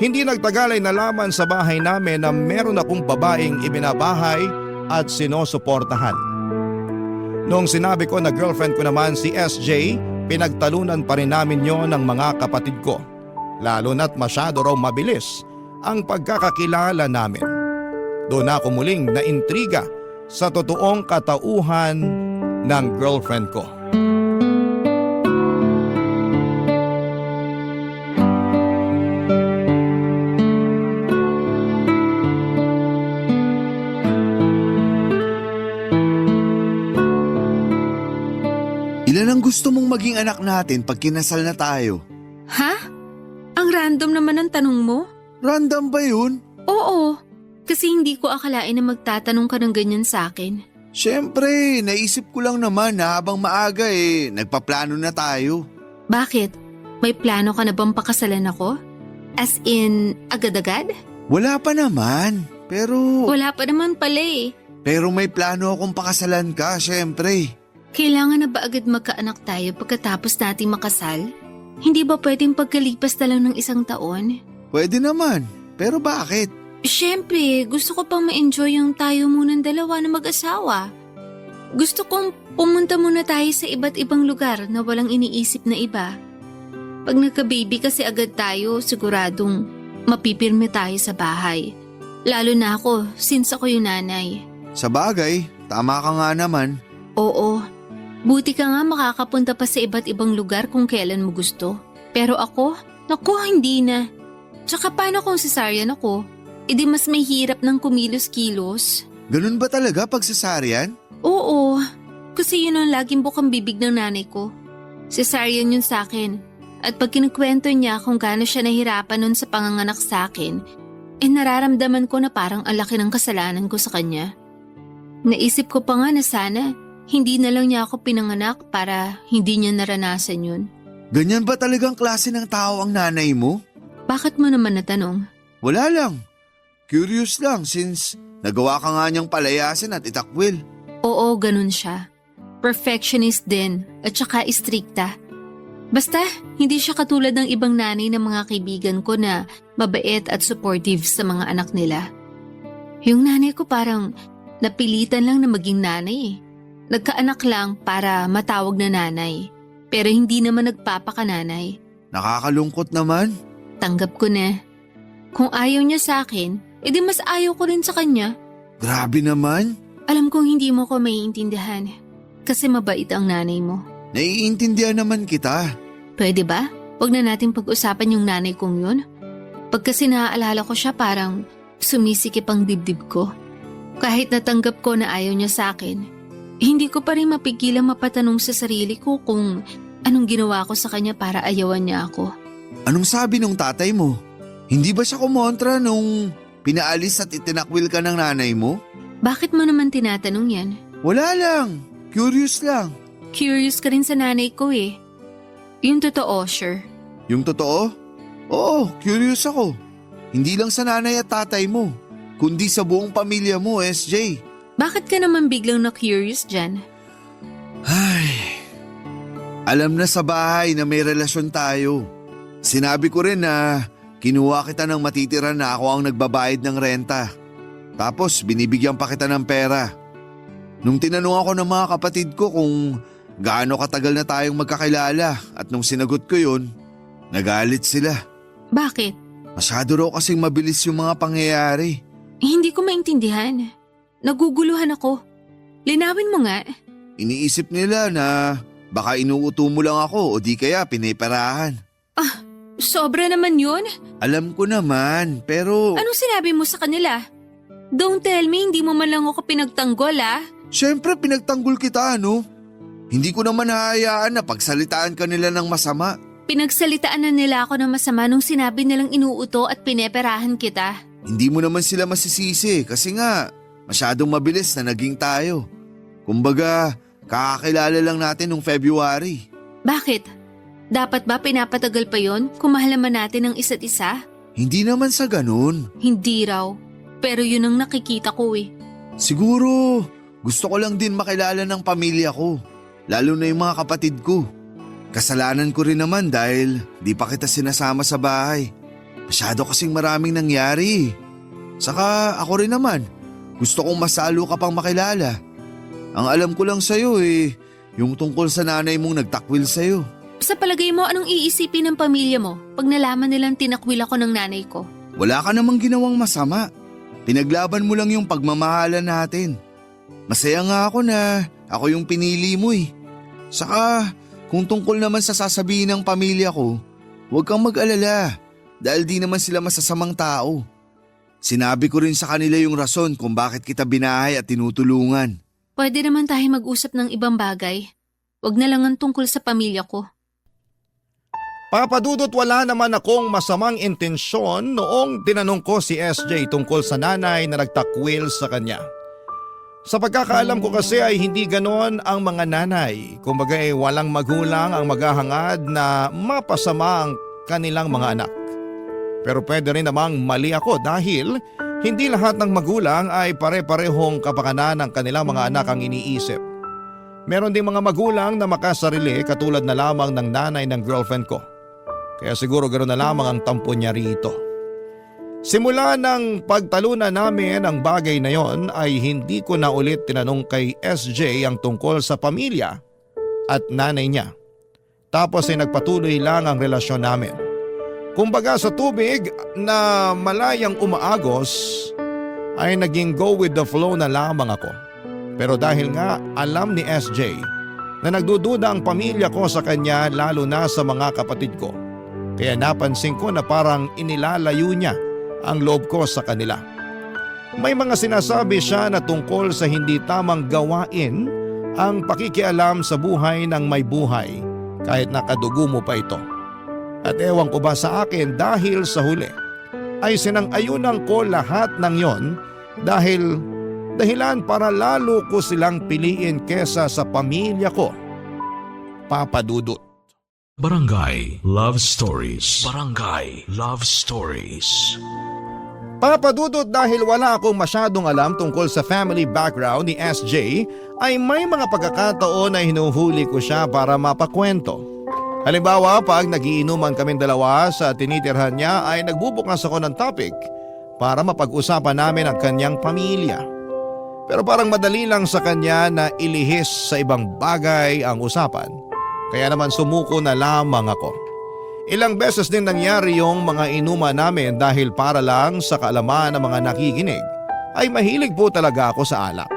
Hindi nagtagal ay nalaman sa bahay namin na meron akong babaeng ibinabahay at sinusuportahan. Noong sinabi ko na girlfriend ko naman si SJ, pinagtalunan pa rin namin yon ng mga kapatid ko. Lalo na't masyado raw mabilis ang pagkakakilala namin. Doon ako muling naintriga sa totoong katauhan ng girlfriend ko. Ilan ang gusto mong maging anak natin pag kinasal na tayo? Ha? Ang random naman ang tanong mo? Random ba yun? Oo, kasi hindi ko akalain na magtatanong ka ng ganyan sa akin. Siyempre, naisip ko lang naman na habang maaga nagpaplano na tayo. Bakit? May plano ka na bang pakasalan ako? As in, agad-agad? Wala pa naman, pero... Wala pa naman pala eh. Pero may plano akong pakasalan ka, siyempre. Kailangan na ba agad magkaanak tayo pagkatapos nating makasal? Hindi ba pwedeng pagkalipas na lang ng 1 taon? Pwede naman, pero bakit? Siyempre, gusto ko pang ma-enjoy yung tayo munang dalawa na mag-asawa. Gusto kong pumunta muna tayo sa iba't ibang lugar na walang iniisip na iba. Pag nagka-baby kasi agad tayo, siguradong mapipirme tayo sa bahay. Lalo na ako, since ako yung nanay. Sa bagay, tama ka nga naman. Oo, buti ka nga makakapunta pa sa iba't ibang lugar kung kailan mo gusto. Pero ako, naku, hindi na. Tsaka paano kung cesarean ako? edi mas may hirap ng kumilos-kilos. Ganun ba talaga pag cesarean? Oo, kasi yun ang laging bukang bibig ng nanay ko. Cesarean yun sa akin. At pag kinukwento niya kung gaano siya nahirapan nun sa panganganak sa akin, nararamdaman ko na parang ang laki ng kasalanan ko sa kanya. Naisip ko pa nga na sana hindi na lang niya ako pinanganak para hindi niya naranasan yun. Ganyan ba talagang klase ng tao ang nanay mo? Bakit mo naman natanong? Wala lang. Curious lang since nagawa ka nga niyang palayasin at itakwil. Oo, ganun siya. Perfectionist din at saka istrikta. Basta, hindi siya katulad ng ibang nanay ng mga kaibigan ko na mabait at supportive sa mga anak nila. Yung nanay ko parang napilitan lang na maging nanay eh. Nagkaanak lang para matawag na nanay, pero hindi naman nagpapakananay. Nakakalungkot naman. Tanggap ko na. Kung ayaw niya sa akin, edi mas ayaw ko rin sa kanya. Grabe naman. Alam kong hindi mo ko maiintindihan kasi mabait ang nanay mo. Naiintindihan naman kita. Pwede ba? Huwag na natin pag-usapan yung nanay kong yun. Pag kasi naaalala ko siya parang sumisikip ang dibdib ko. Kahit natanggap ko na ayaw niya sa akin, hindi ko pa rin mapigilang mapatanong sa sarili ko kung anong ginawa ko sa kanya para ayawan niya ako. Anong sabi nung tatay mo? Hindi ba siya kumontra nung pinaalis at itinakwil ka ng nanay mo? Bakit mo naman tinatanong yan? Wala lang. Curious lang. Curious ka rin sa nanay ko eh. Yung totoo, sure. Yung totoo? Oo, curious ako. Hindi lang sa nanay at tatay mo, kundi sa buong pamilya mo, SJ. Bakit ka naman biglang na-curious dyan? Ay, alam na sa bahay na may relasyon tayo. Sinabi ko rin na kinuha kita ng matitira na ako ang nagbabayad ng renta. Tapos binibigyan pa kita ng pera. Nung tinanong ako ng mga kapatid ko kung gaano katagal na tayong magkakilala at nung sinagot ko yun, nagalit sila. Bakit? Masyado raw kasing mabilis yung mga pangyayari. Hindi ko maintindihan. Naguguluhan ako. Linawin mo nga. Iniisip nila na baka inuuto mo lang ako o di kaya piniperahan. Sobra naman yun. Alam ko naman, pero… Anong sinabi mo sa kanila? Don't tell me hindi mo man lang ako pinagtanggol ah. Siyempre pinagtanggol kita, ano? Hindi ko naman hahayaan na pagsalitaan ka nila ng masama. Pinagsalitaan na nila ako ng masama nung sinabi nilang inuuto at pineperahan kita. Hindi mo naman sila masisisi kasi nga masyadong mabilis na naging tayo. Kumbaga, kakakilala lang natin nung February. Bakit? Dapat ba pinapatagal pa yon kung mahal naman natin ang isa't isa? Hindi naman sa ganun. Hindi raw. Pero yun ang nakikita ko eh. Siguro, gusto ko lang din makilala ng pamilya ko. Lalo na yung mga kapatid ko. Kasalanan ko rin naman dahil di pa kita sinasama sa bahay. Masyado kasing maraming nangyari. Saka ako rin naman, gusto kong masalo ka pang makilala. Ang alam ko lang sa'yo yung tungkol sa nanay mong nagtakwil sa'yo. Sa palagay mo, anong iisipin ng pamilya mo pag nalaman nilang tinakwil ako ng nanay ko? Wala ka namang ginawang masama. Pinaglaban mo lang yung pagmamahalan natin. Masaya nga ako na ako yung pinili mo eh. Saka kung tungkol naman sa sasabihin ng pamilya ko, huwag kang mag-alala dahil di naman sila masasamang tao. Sinabi ko rin sa kanila yung rason kung bakit kita binahay at tinutulungan. Pwede naman tayo mag-usap ng ibang bagay. Huwag na lang ang tungkol sa pamilya ko. Papadudot, wala naman akong masamang intensyon noong tinanong ko si SJ tungkol sa nanay na nagtakwil sa kanya. Sa pagkakaalam ko kasi ay hindi ganon ang mga nanay. Kumbaga walang magulang ang maghahangad na mapasama ang kanilang mga anak. Pero pwede rin namang mali ako dahil hindi lahat ng magulang ay pare-parehong kapakanan ng kanilang mga anak ang iniisip. Meron ding mga magulang na makasarili katulad na lamang ng nanay ng girlfriend ko. Kaya siguro ganoon na lamang ang tampo niya rito. Simula ng pagtalunan namin ang bagay na yon ay hindi ko na ulit tinanong kay SJ ang tungkol sa pamilya at nanay niya. Tapos ay nagpatuloy lang ang relasyon namin. Kumbaga sa tubig na malayang umaagos ay naging go with the flow na lamang ako. Pero dahil nga alam ni SJ na nagdududa ang pamilya ko sa kanya lalo na sa mga kapatid ko. Kaya napansin ko na parang inilalayo niya ang loob ko sa kanila. May mga sinasabi siya na tungkol sa hindi tamang gawain ang pakikialam sa buhay ng may buhay kahit nakadugo mo pa ito. At ewan ko ba sa akin dahil sa huli ay sinang-ayunan ko lahat ng yon dahilan para lalo ko silang piliin kesa sa pamilya ko. Papa Dudut. Barangay Love Stories. Barangay Love Stories. Papa Dudut, dahil wala akong masyadong alam tungkol sa family background ni SJ ay may mga pagkakataon na hinuhuli ko siya para mapakwento. Halimbawa, pag nagiinuman kaming dalawa sa tinitirhan niya ay nagbubukas ako ng topic para mapag-usapan namin ang kanyang pamilya. Pero parang madali lang sa kanya na ilihis sa ibang bagay ang usapan. Kaya naman sumuko na lamang ako. Ilang beses din nangyari yung mga inuman namin dahil para lang sa kaalaman ng mga nakikinig ay mahilig po talaga ako sa alak.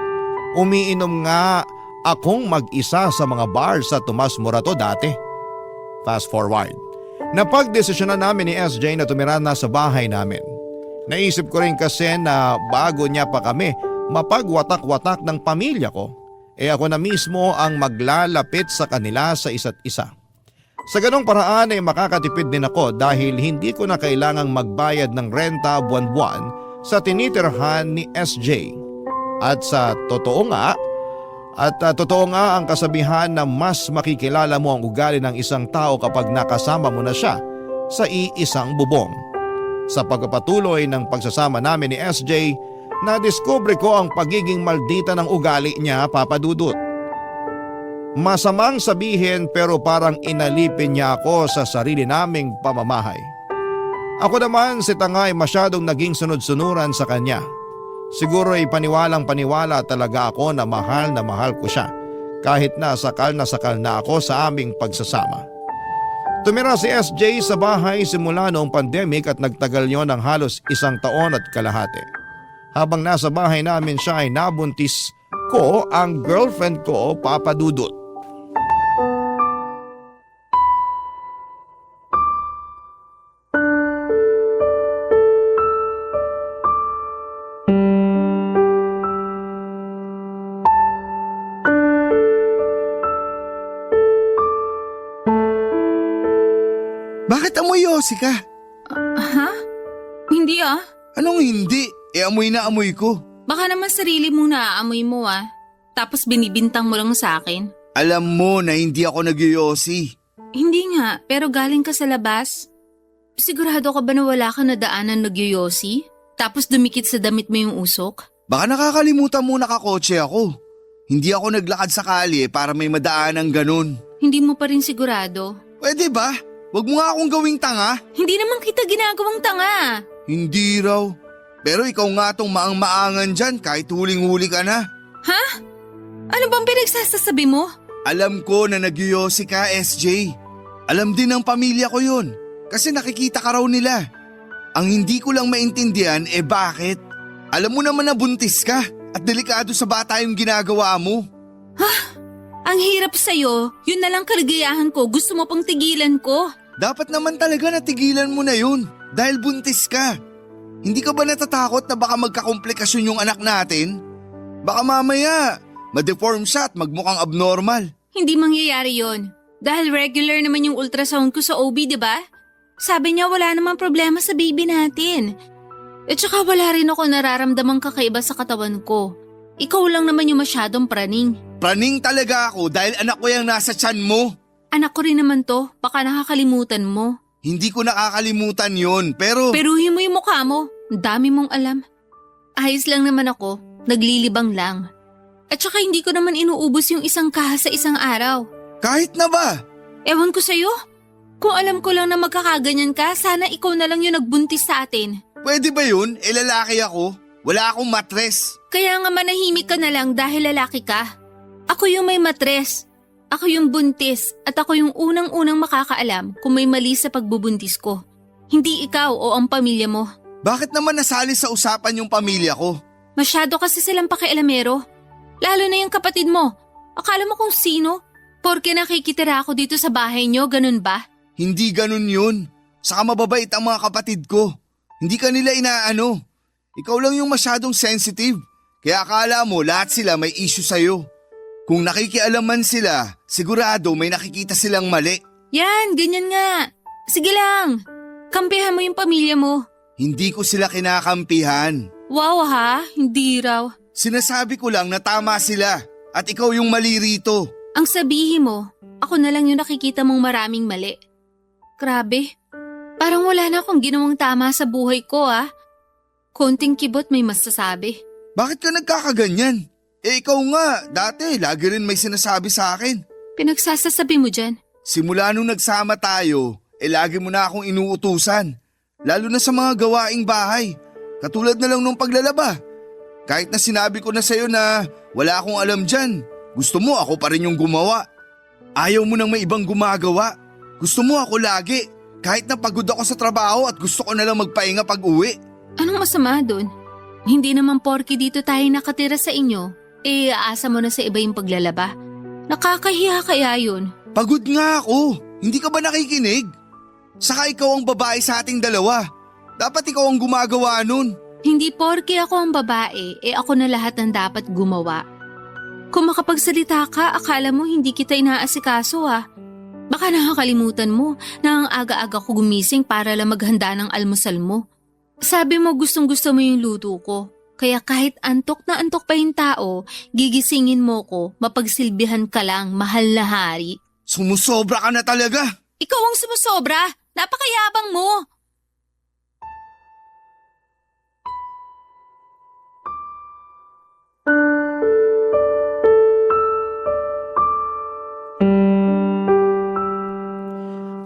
Umiinom nga akong mag-isa sa mga bar sa Tomas Morato dati. Fast forward, napagdesisyonan namin ni SJ na tumira na sa bahay namin. Naisip ko rin kasi na bago niya pa kami mapagwatak-watak ng pamilya ko, ako na mismo ang maglalapit sa kanila sa isa't isa. Sa ganong paraan ay makakatipid din ako dahil hindi ko na kailangang magbayad ng renta buwan-buwan sa tinitirhan ni SJ. At totoo nga ang kasabihan na mas makikilala mo ang ugali ng isang tao kapag nakasama mo na siya sa iisang bubong. Sa pagpapatuloy ng pagsasama namin ni SJ, nadiskubre ko ang pagiging maldita ng ugali niya, Papa Dudut. Masamang sabihin pero parang inalipin niya ako sa sarili naming pamamahay. Ako naman si Tanga ay masyadong naging sunod-sunuran sa kanya. Siguro ay paniwalang-paniwala talaga ako na mahal ko siya kahit na sakal na ako sa aming pagsasama. Tumira si SJ sa bahay simula noong pandemic at nagtagal yon ng halos 1 taon at kalahati. Habang nasa bahay namin siya ay nabuntis ko ang girlfriend ko, Papa Dudut. Bakit amoy yosi ka? Ha? Hindi ah. Anong hindi? Amoy na amoy ko. Baka naman sarili mong naaamoy mo ah. Tapos binibintang mo lang sa akin. Alam mo na hindi ako nagyoyosi. Hindi nga, pero galing ka sa labas. Sigurado ka ba na wala ka na daanan nagyoyosi? Tapos dumikit sa damit mo yung usok? Baka nakakalimutan mo nakakotse ako. Hindi ako naglakad sa kalye para may madaan ng ganun. Hindi mo pa rin sigurado. Pwede ba? Huwag mo nga akong gawing tanga. Hindi naman kita ginagawang tanga. Hindi raw. Pero ikaw nga tong maang-maangan dyan kahit huling-huli ka na. Ha? Ano bang pinagsasasabi mo? Alam ko na nagyoyosi ka, SJ. Alam din ng pamilya ko yun. Kasi nakikita ka raw nila. Ang hindi ko lang maintindihan bakit? Alam mo naman na buntis ka at delikado sa bata yung ginagawa mo. Ang hirap sa'yo. Yun na lang kaligayahan ko. Gusto mo pang tigilan ko. Dapat naman talaga natigilan mo na yun dahil buntis ka. Hindi ka ba natatakot na baka magkakomplikasyon yung anak natin? Baka mamaya ma-deform siya at magmukhang abnormal. Hindi mangyayari yon. Dahil regular naman yung ultrasound ko sa OB, di ba? Sabi niya wala namang problema sa baby natin. At saka wala rin ako nararamdamang kakaiba sa katawan ko. Ikaw lang naman yung masyadong praning. Praning talaga ako dahil anak ko yung nasa tiyan mo. Anak ko rin naman to, baka nakakalimutan mo. Hindi ko nakakalimutan yon pero… Peruhin mo yung mukha mo, ang dami mong alam. Ayos lang naman ako, naglilibang lang. At saka hindi ko naman inuubos yung isang kaha sa isang araw. Kahit na ba? Ewan ko sa'yo. Kung alam ko lang na magkakaganyan ka, sana ikaw na lang yung nagbuntis sa atin. Pwede ba yun? Lalaki ako. Wala akong matres. Kaya nga manahimik ka na lang dahil lalaki ka. Ako yung may matres. Ako yung buntis at ako yung unang-unang makakaalam kung may mali sa pagbubuntis ko. Hindi ikaw o ang pamilya mo. Bakit naman nasali sa usapan yung pamilya ko? Masyado kasi silang pakialamero. Lalo na yung kapatid mo. Akala mo kung sino? Porke nakikitira ako dito sa bahay nyo, ganun ba? Hindi ganun yun. Saka mababait ang mga kapatid ko. Hindi ka nila inaano. Ikaw lang yung masyadong sensitive. Kaya akala mo lahat sila may issue sa'yo. Kung nakikialaman sila, sigurado may nakikita silang mali. Yan, ganyan nga. Sige lang. Kampihan mo yung pamilya mo. Hindi ko sila kinakampihan. Wow ha, hindi raw. Sinasabi ko lang na tama sila at ikaw yung mali rito. Ang sabihin mo, ako na lang yung nakikita mong maraming mali. Grabe, parang wala na akong ginawang tama sa buhay ko ah. Konting kibot may masasabi. Bakit ka nagkakaganyan? Ikaw nga, dati lagi rin may sinasabi sa akin. Pinagsasasabi mo dyan. Simula nung nagsama tayo, lagi mo na akong inuutusan. Lalo na sa mga gawaing bahay. Katulad na lang nung paglalaba. Kahit na sinabi ko na sa'yo na wala akong alam dyan, gusto mo ako pa rin yung gumawa. Ayaw mo nang may ibang gumagawa. Gusto mo ako lagi. Kahit na pagod ako sa trabaho at gusto ko na lang magpahinga pag uwi. Anong masama doon? Hindi naman porke dito tayo nakatira sa inyo, aasa mo na sa iba yung paglalaba. Nakakahiya kaya yun. Pagod nga ako. Hindi ka ba nakikinig? Saka ikaw ang babae sa ating dalawa. Dapat ikaw ang gumagawa nun. Hindi porke ako ang babae, ako na lahat ng dapat gumawa. Kung makapagsalita ka, akala mo hindi kita inaasikaso ah. Baka nakakalimutan mo na ang aga-aga ko gumising para lang maghanda ng almusal mo. Sabi mo gustong-gusto mo yung luto ko. Kaya kahit antok na antok pa yung tao, gigisingin mo ko, mapagsilbihan ka lang, mahal na hari. Sumusobra ka na talaga. Ikaw ang sumusobra! Napakayabang mo!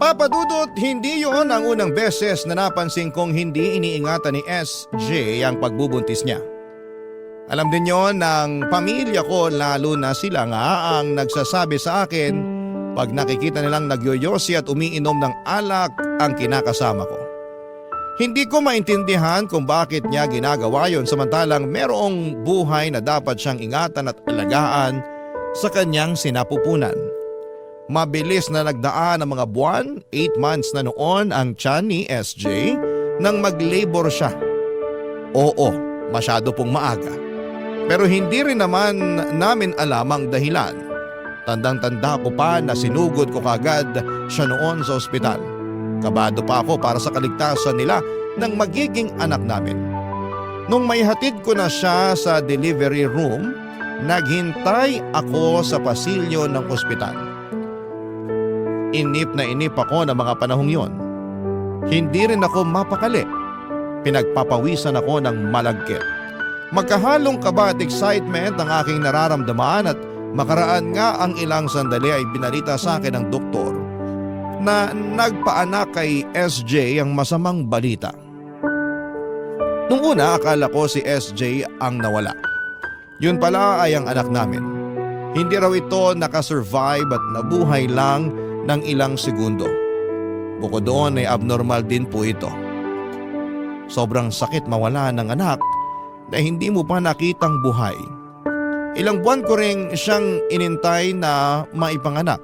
Papa Dudut, hindi yon ang unang beses na napansin kong hindi iniingatan ni SJ ang pagbubuntis niya. Alam din yon ng pamilya ko, lalo na sila nga ang nagsasabi sa akin pag nakikita nilang nagyoyosi at umiinom ng alak ang kinakasama ko. Hindi ko maintindihan kung bakit niya ginagawa yon samantalang merong buhay na dapat siyang ingatan at alagaan sa kanyang sinapupunan. Mabilis na nagdaan ang mga buwan, 8 months na noon ang tiyan ni SJ nang mag-labor siya. Oo, masyado pong maaga. Pero hindi rin naman namin alam ang dahilan. Tandang-tanda ko pa na sinugod ko kagad siya noon sa ospital. Kabado pa ako para sa kaligtasan nila ng magiging anak namin. Nung may hatid ko na siya sa delivery room, naghintay ako sa pasilyo ng ospital. Inip na inip ako ng mga panahong yon. Hindi rin ako mapakali. Pinagpapawisan ako ng malagkit. Magkahalong kaba at excitement ang aking nararamdaman at makaraan nga ang ilang sandali ay binalita sa akin ng doktor na nagpaanak kay SJ ang masamang balita. Nung una akala ko si SJ ang nawala. Yun pala ay ang anak namin. Hindi raw ito nakasurvive at nabuhay lang ng ilang segundo. Bukod doon ay abnormal din po ito. Sobrang sakit mawala ng anak na hindi mo pa nakitang buhay. Ilang buwan ko ring siyang inintay na maipanganak.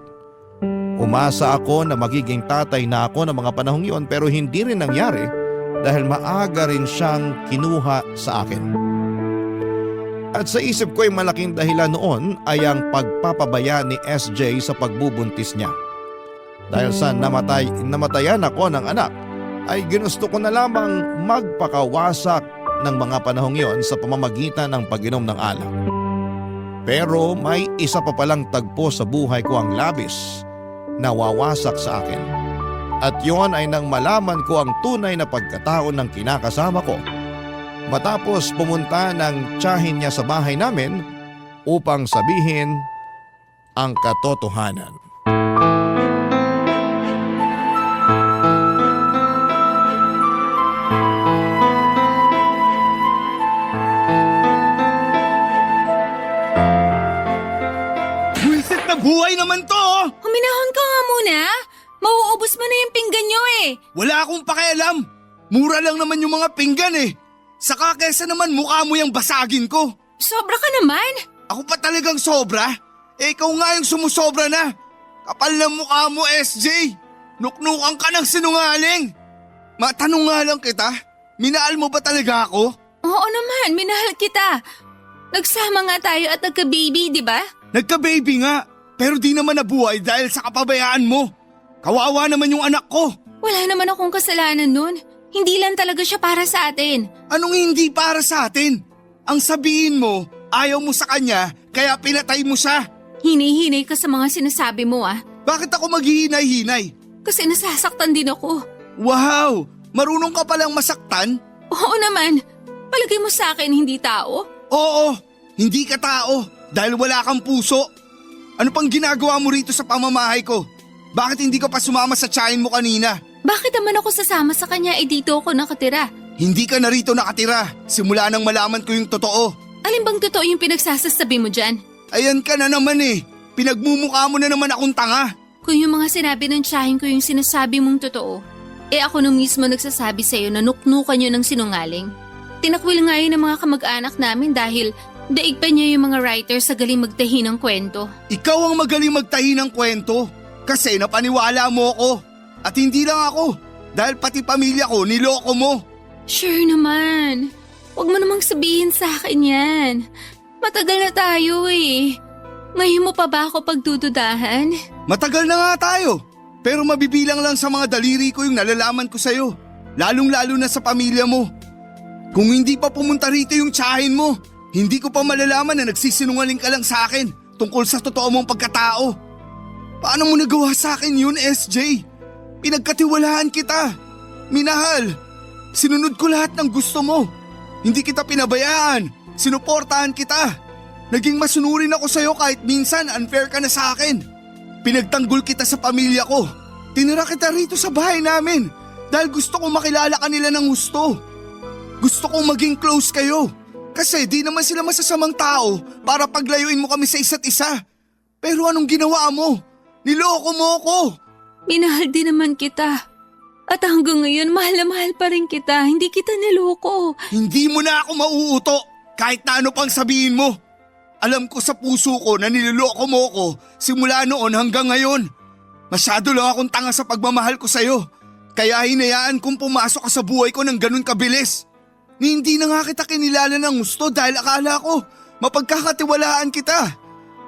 Umasa ako na magiging tatay na ako ng mga panahong yon pero hindi rin nangyari dahil maaga rin siyang kinuha sa akin. At sa isip ko ay malaking dahilan noon ay ang pagpapabaya ni SJ sa pagbubuntis niya. Dahil sa namatayan ako ng anak, ay ginusto ko na lamang magpakawasak ng mga panahong yon sa pamamagitan ng pag-inom ng alak. Pero may isa pa palang tagpo sa buhay ko ang labis na wawasak sa akin. At yon ay nang malaman ko ang tunay na pagkatao ng kinakasama ko. Matapos pumunta ng tiyahin niya sa bahay namin upang sabihin ang katotohanan. Buisit na buhay naman to! Huminahon ka nga muna. Mauubos mo na yung pinggan nyo eh. Wala akong pakialam. Mura lang naman yung mga pinggan eh. Saka kesa naman mukha mo yung basagin ko. Sobra ka naman. Ako pa talagang sobra? Ikaw nga yung sumusobra na. Kapal ng mukha mo, SJ. Nuknukan ka ng sinungaling. Matanong nga lang kita, Minahal mo ba talaga ako? Oo naman, minahal kita. Nagsama nga tayo at nagka-baby, di ba? Nagka-baby nga, pero di naman nabuhay dahil sa kapabayaan mo. Kawawa naman yung anak ko. Wala naman akong kasalanan nun. Hindi lang talaga siya para sa atin. Anong hindi para sa atin? Ang sabihin mo, ayaw mo sa kanya, kaya pinatay mo siya. Hinihinay ka sa mga sinasabi mo ah. Bakit ako maghihinay-hinay? Kasi nasasaktan din ako. Wow! Marunong ka palang masaktan? Oo naman. Palagay mo sa akin hindi tao? Oo, hindi ka tao dahil wala kang puso. Ano pang ginagawa mo rito sa pamamahay ko? Bakit hindi ka pa sumama sa tiyahin mo kanina? Bakit naman ako sasama sa kanya dito ako nakatira? Hindi ka na rito nakatira simula nang malaman ko yung totoo. Alin bang totoo yung pinagsasasabi mo dyan? Ayan ka na naman eh. Pinagmumukha mo na naman akong tanga. Kung yung mga sinabi ng tiyahin ko yung sinasabi mong totoo, ako nung mismo nagsasabi sa'yo na nuknukan yun ng sinungaling. Tinakwil nga yun ng mga kamag-anak namin dahil daig pa niya yung mga writers sa galing magtahi ng kwento. Ikaw ang magaling magtahi ng kwento kasi napaniwala mo ako. At hindi lang ako dahil pati pamilya ko niloko mo. Sure naman. Huwag mo namang sabihin sa akin yan. Matagal na tayo eh. Ngayon mo pa ba ako pagdududahan? Matagal na nga tayo. Pero mabibilang lang sa mga daliri ko yung nalalaman ko sa'yo. Lalong-lalo na sa pamilya mo. Kung hindi pa pumunta rito yung tiyahin mo, hindi ko pa malalaman na nagsisinungaling ka lang sa akin tungkol sa totoo mong pagkatao. Paano mo nagawa sa akin yun, SJ? Pinagkatiwalaan kita. Minahal. Sinunod ko lahat ng gusto mo. Hindi kita pinabayaan. Sinuportahan kita. Naging masunurin ako sa'yo kahit minsan unfair ka na sa akin. Pinagtanggol kita sa pamilya ko. Tinira kita rito sa bahay namin dahil gusto kong makilala ka nila ng gusto. Gusto kong maging close kayo. Kasi di naman sila masasamang tao para paglayuin mo kami sa isa't isa. Pero anong ginawa mo? Niloko mo ako. Minahal din naman kita. At hanggang ngayon, mahal na mahal pa rin kita. Hindi kita niloko. Hindi mo na ako mauuto kahit na ano pang sabihin mo. Alam ko sa puso ko na niloloko mo ako simula noon hanggang ngayon. Masyado lang akong tanga sa pagmamahal ko sa'yo. Kaya hinayaan kong pumasok ka sa buhay ko ng ganun kabilis. Ni hindi na nga kita kinilala ng gusto dahil akala ko mapagkakatiwalaan kita.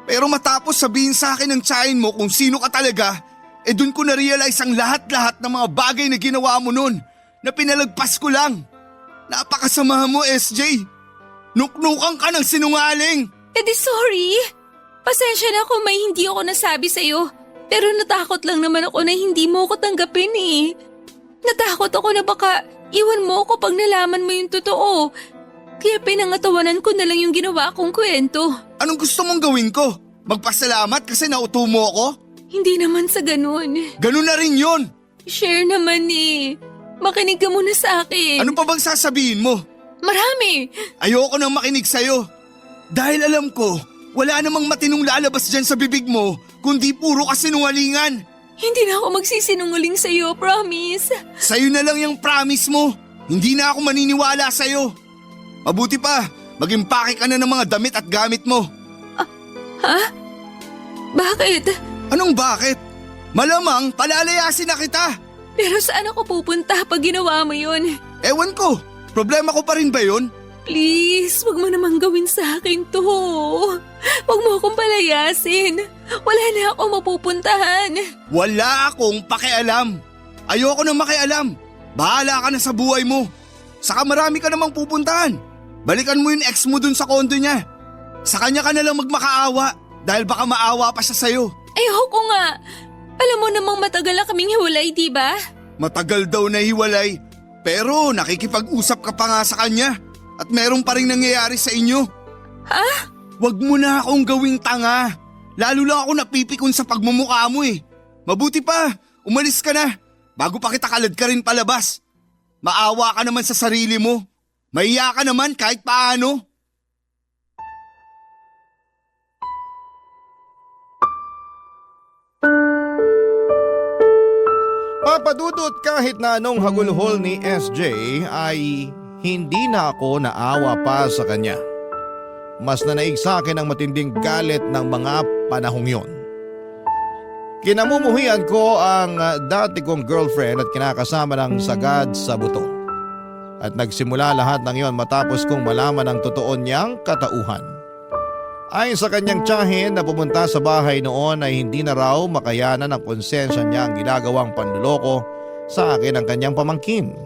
Pero matapos sabihin sa akin ng tiyahin mo kung sino ka talaga, dun ko na-realize ang lahat-lahat ng mga bagay na ginawa mo nun na pinalagpas ko lang. Napakasama mo, SJ. Nuknukan ka ng sinungaling. Sorry. Pasensya na kung may hindi ako nasabi sa'yo. Pero natakot lang naman ako na hindi mo ako tanggapin eh. Natakot ako na baka iwan mo ako pag nalaman mo yung totoo. Kaya pinangatawanan ko na lang yung ginawa kong kwento. Anong gusto mong gawin ko? Magpasalamat kasi nauto mo ako? Hindi naman sa ganun. Ganun na rin yun. Share naman eh. Makinig ka muna sa akin. Ano pa bang sasabihin mo? Marami. Ayoko nang makinig sa'yo. Dahil alam ko, wala namang matinong lalabas dyan sa bibig mo, kundi puro kasinungalingan. Hindi na ako magsisinungaling sa'yo, promise. Sa'yo na lang yung promise mo. Hindi na ako maniniwala sa'yo. Mabuti pa, mag-impake ka na ng mga damit at gamit mo. Ha? Bakit? Anong bakit? Malamang palalayasin na kita. Pero saan ako pupunta pag ginawa mo yun? Ewan ko, problema ko pa rin ba yun? Please, wag mo namang gawin sa akin to. Wag mo akong palayasin. Wala na akong mapupuntahan. Wala akong pakialam. Ayoko nang makialam. Bahala ka na sa buhay mo. Saka marami ka namang pupuntahan. Balikan mo yung ex mo dun sa kondo niya. Sa kanya ka na lang magmakaawa dahil baka maawa pa siya sa'yo. Ayoko nga. Alam mo namang matagal na kaming hiwalay, di ba? Matagal daw na hiwalay. Pero nakikipag-usap ka pa nga sa kanya. At meron pa rin nangyayari sa inyo. Ha? Wag mo na akong gawing tanga. Lalo lang ako napipikon sa pagmumukha mo eh. Mabuti pa, umalis ka na. Bago pa kita kalad ka rin palabas. Maawa ka naman sa sarili mo. Mahiya ka naman kahit paano. Papadudot kahit na anong hagulhol ni SJ ay hindi na ako naawa pa sa kanya. Mas nanaig sa akin ang matinding galit ng mga panahong yon. Kinamumuhian ko ang dati kong girlfriend at kinakasama ng sagad sa buto. At nagsimula lahat ng iyon matapos kong malaman ang totoo niyang katauhan. Ayon sa kanyang tiyahin na pumunta sa bahay noon ay hindi na raw makayanan ng konsensya niya ang ginagawang panluloko sa akin ng kanyang pamangkin.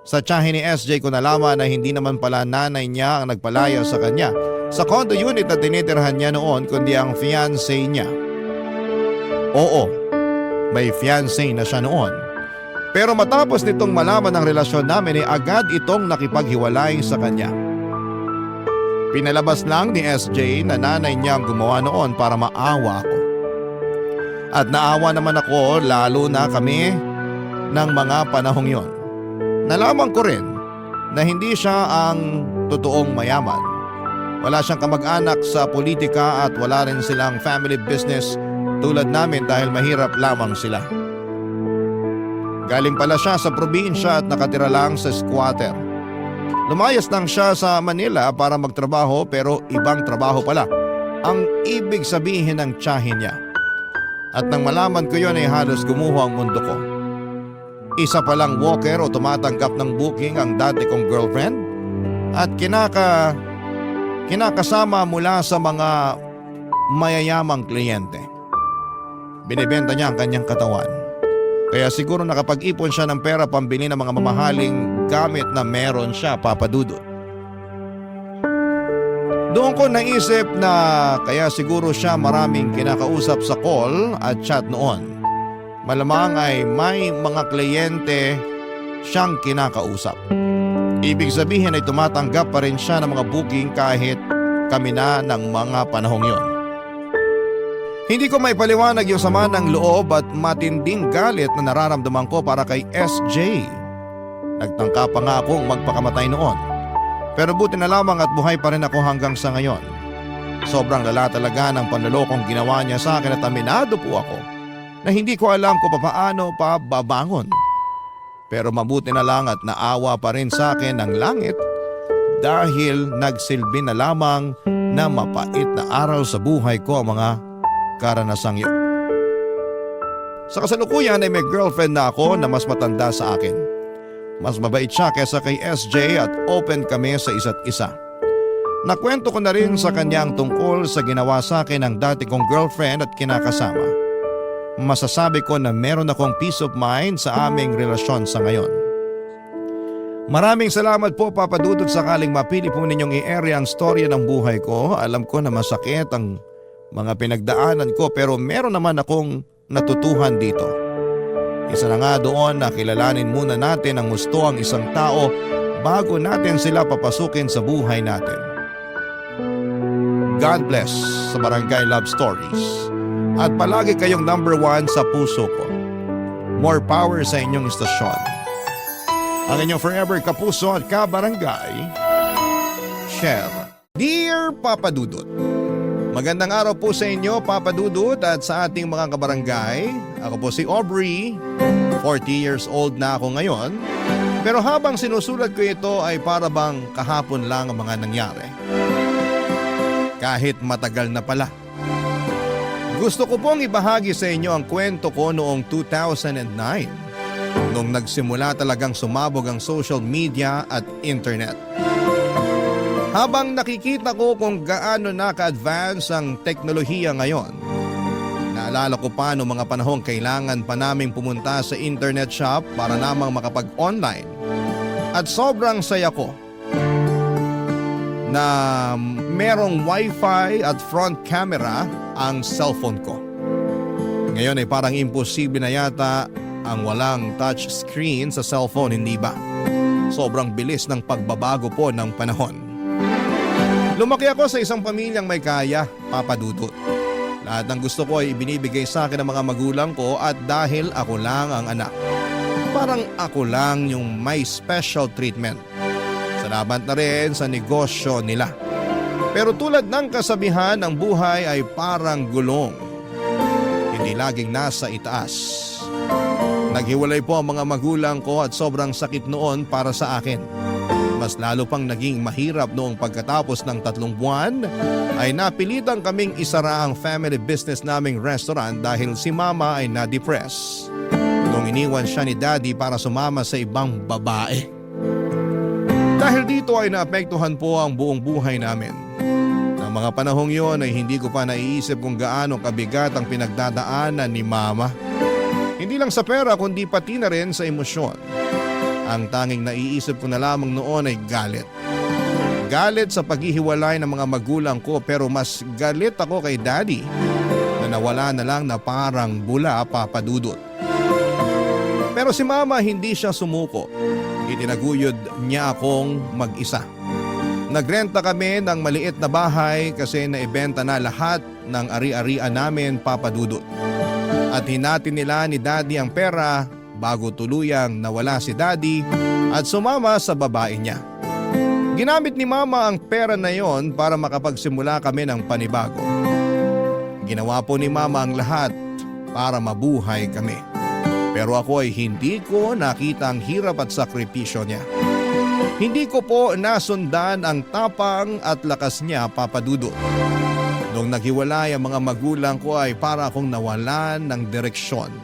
Sa tiyahin ni SJ ko nalaman na hindi naman pala nanay niya ang nagpalaya sa kanya sa condo unit na tinitirhan niya noon kundi ang fiancé niya. Oo, may fiancé na siya noon. Pero matapos nitong malaman ang relasyon namin ay agad itong nakipaghiwalay sa kanya. Pinalabas lang ni SJ na nanay niya ang gumawa noon para maawa ako. At naawa naman ako lalo na kami ng mga panahong yon. Nalaman ko rin na hindi siya ang totoong mayaman. Wala siyang kamag-anak sa politika at wala rin silang family business tulad namin dahil mahirap lamang sila. Galing pala siya sa probinsya at nakatira lang sa squatter. Lumayas lang siya sa Manila para magtrabaho pero ibang trabaho pala ang ibig sabihin ng tiyahin niya. At nang malaman ko yon ay halos gumuho ang mundo ko. Isa palang walker o tumatanggap ng booking ang dati kong girlfriend at kinakasama mula sa mga mayayamang kliyente. Binibenta niya ang kanyang katawan. Kaya siguro nakapag-ipon siya ng pera pambili ng mga mamahaling gamit na meron siya, Papa Dudut. Doon ko naisip na kaya siguro siya maraming kinakausap sa call at chat noon. Malamang ay may mga kliyente siyang kinakausap. Ibig sabihin ay tumatanggap pa rin siya ng mga booking kahit kami na ng mga panahong yon. Hindi ko may paliwanag yung sama ng loob at matinding galit na nararamdaman ko para kay SJ. Nagtangka pa nga akong magpakamatay noon. Pero buti na lamang at buhay pa rin ako hanggang sa ngayon. Sobrang lala talaga ng panlolokong ginawa niya sa akin at aminado po ako na hindi ko alam kung paano pa babangon. Pero mabuti na lang at naawa pa rin sa akin ng langit dahil nagsilbi na lamang na mapait na araw sa buhay ko ang mga karanasang yun. Sa kasalukuyan ay may girlfriend na ako na mas matanda sa akin. Mas mabait siya kesa kay SJ at open kami sa isa't isa. Nakwento ko na rin sa kanyang tungkol sa ginawa sa akin ng dati kong girlfriend at kinakasama. Masasabi ko na meron akong peace of mind sa aming relasyon sa ngayon. Maraming salamat po Papa Dudut sakaling mapili po ninyong i-area ang storya ng buhay ko. Alam ko na masakit ang mga pinagdaanan ko pero meron naman akong natutuhan dito. Isa na nga doon na kilalanin muna natin ang gusto ang isang tao bago natin sila papasukin sa buhay natin. God bless sa Barangay Love Stories. At palagi kayong number 1 sa puso ko. More power sa inyong istasyon. Ang inyong forever kapuso at kabarangay, Cher. Dear Papa Dudut, magandang araw po sa inyo Papa Dudut at sa ating mga kabarangay. Ako po si Aubrey, 40 years old na ako ngayon. Pero habang sinusulat ko ito ay para bang kahapon lang ang mga nangyari. Kahit matagal na pala. Gusto ko pong ibahagi sa inyo ang kwento ko noong 2009. Nung nagsimula talagang sumabog ang social media at internet. Habang nakikita ko kung gaano naka-advance ang teknolohiya ngayon, naalala ko pa noong mga panahong kailangan pa naming pumunta sa internet shop para namang makapag-online. At sobrang saya ko na merong wifi at front camera ang cellphone ko. Ngayon ay parang imposible na yata ang walang touch screen sa cellphone, hindi ba? Sobrang bilis ng pagbabago po ng panahon. Lumaki ako sa isang pamilyang may kaya, Papa Dudut. Lahat ng gusto ko ay ibinibigay sa akin ng mga magulang ko at dahil ako lang ang anak. Parang ako lang yung may special treatment. Salamat na rin sa negosyo nila. Pero tulad ng kasabihan, ang buhay ay parang gulong. Hindi laging nasa itaas. Naghiwalay po ang mga magulang ko at sobrang sakit noon para sa akin. Mas lalo pang naging mahirap noong pagkatapos ng 3 buwan ay napilitan kaming isara ang family business naming restaurant dahil si Mama ay na-depress. Nung iniwan siya ni Daddy para sumama sa ibang babae. Dahil dito ay naapektuhan po ang buong buhay namin. Ng mga panahong yon ay hindi ko pa naiisip kung gaano kabigat ang pinagdadaanan ni Mama. Hindi lang sa pera kundi pati na rin sa emosyon. Ang tanging naiisip ko na lamang noon ay galit. Galit sa paghihiwalay ng mga magulang ko pero mas galit ako kay Daddy na nawala na lang na parang bula, Papa Dudut. Pero si Mama hindi siya sumuko. Itinaguyod niya akong mag-isa. Nagrenta kami ng maliit na bahay kasi naibenta na lahat ng ari-arian namin, Papa Dudut. At hinati nila ni Daddy ang pera bago tuluyang nawala si Daddy at sumama sa babae niya. Ginamit ni Mama ang pera na yon para makapagsimula kami ng panibago. Ginawa po ni Mama ang lahat para mabuhay kami. Pero ako ay hindi ko nakita ang hirap at sakripisyo niya. Hindi ko po nasundan ang tapang at lakas niya, Papa Dudut. Nung naghiwalay ang mga magulang ko ay para akong nawalan ng direksyon.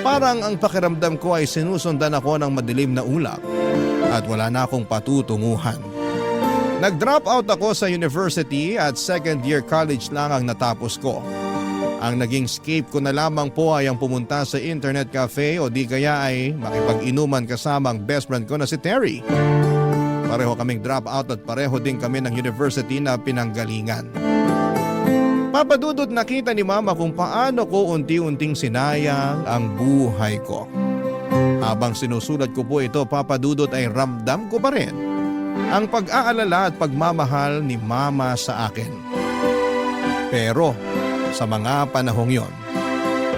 Parang ang pakiramdam ko ay sinusundan ako ng madilim na ulap at wala na akong patutunguhan. Nag-drop out ako sa university at second year college lang ang natapos ko. Ang naging escape ko na lamang po ay ang pumunta sa internet cafe o di kaya ay makipag-inuman kasama ang best friend ko na si Terry. Pareho kaming drop out at pareho din kami ng university na pinanggalingan. Papa Dudut, nakita ni Mama kung paano ko unti-unting sinayang ang buhay ko. Habang sinusulat ko po ito, Papa Dudut, ay ramdam ko pa rin ang pag-aalala at pagmamahal ni Mama sa akin. Pero sa mga panahong yon,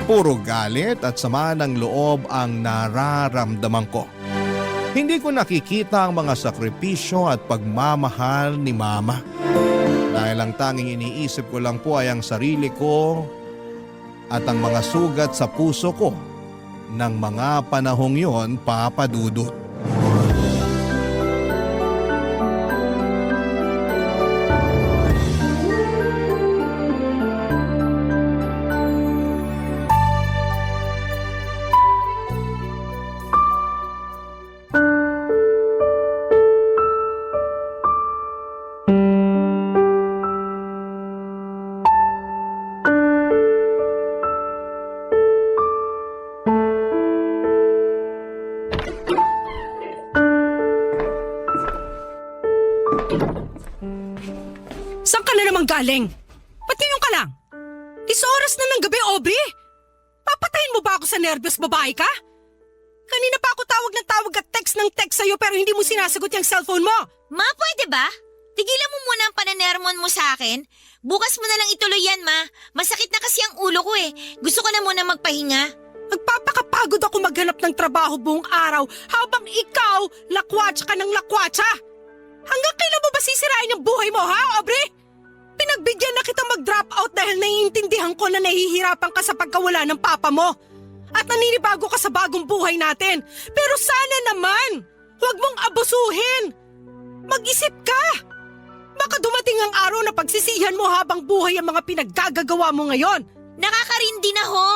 puro galit at sama ng loob ang nararamdaman ko. Hindi ko nakikita ang mga sakripisyo at pagmamahal ni Mama. Dahil ang tanging iniisip ko lang po ay ang sarili ko at ang mga sugat sa puso ko ng mga panahong yon, Papa Dudut. Saan ka na naman galing? Ba't ganyan ka lang? Oras na ng gabi, Aubrey! Papatayin mo ba ako sa nervyos, babae ka? Kanina pa ako tawag ng tawag at text ng text sa'yo pero hindi mo sinasagot yung cellphone mo. Ma, pwede ba? Tigilan mo muna ang pananermon mo sa akin. Bukas mo na lang ituloy yan, Ma. Masakit na kasi ang ulo ko eh. Gusto ko na muna magpahinga. Nagpapakapagod ako maghanap ng trabaho buong araw habang ikaw, lakwatsa ka ng lakwatsa. Hanggang kailan mo ba sisirain ang buhay mo, ha, Aubrey? Pinagbigyan na kita mag-drop out dahil naiintindihan ko na nahihirapan ka sa pagkawala ng papa mo. At naninibago ka sa bagong buhay natin. Pero sana naman, huwag mong abusuhin. Mag-isip ka. Baka dumating ang araw na pagsisihan mo habang buhay ang mga pinaggagawa mo ngayon. Nakakarindi na ho.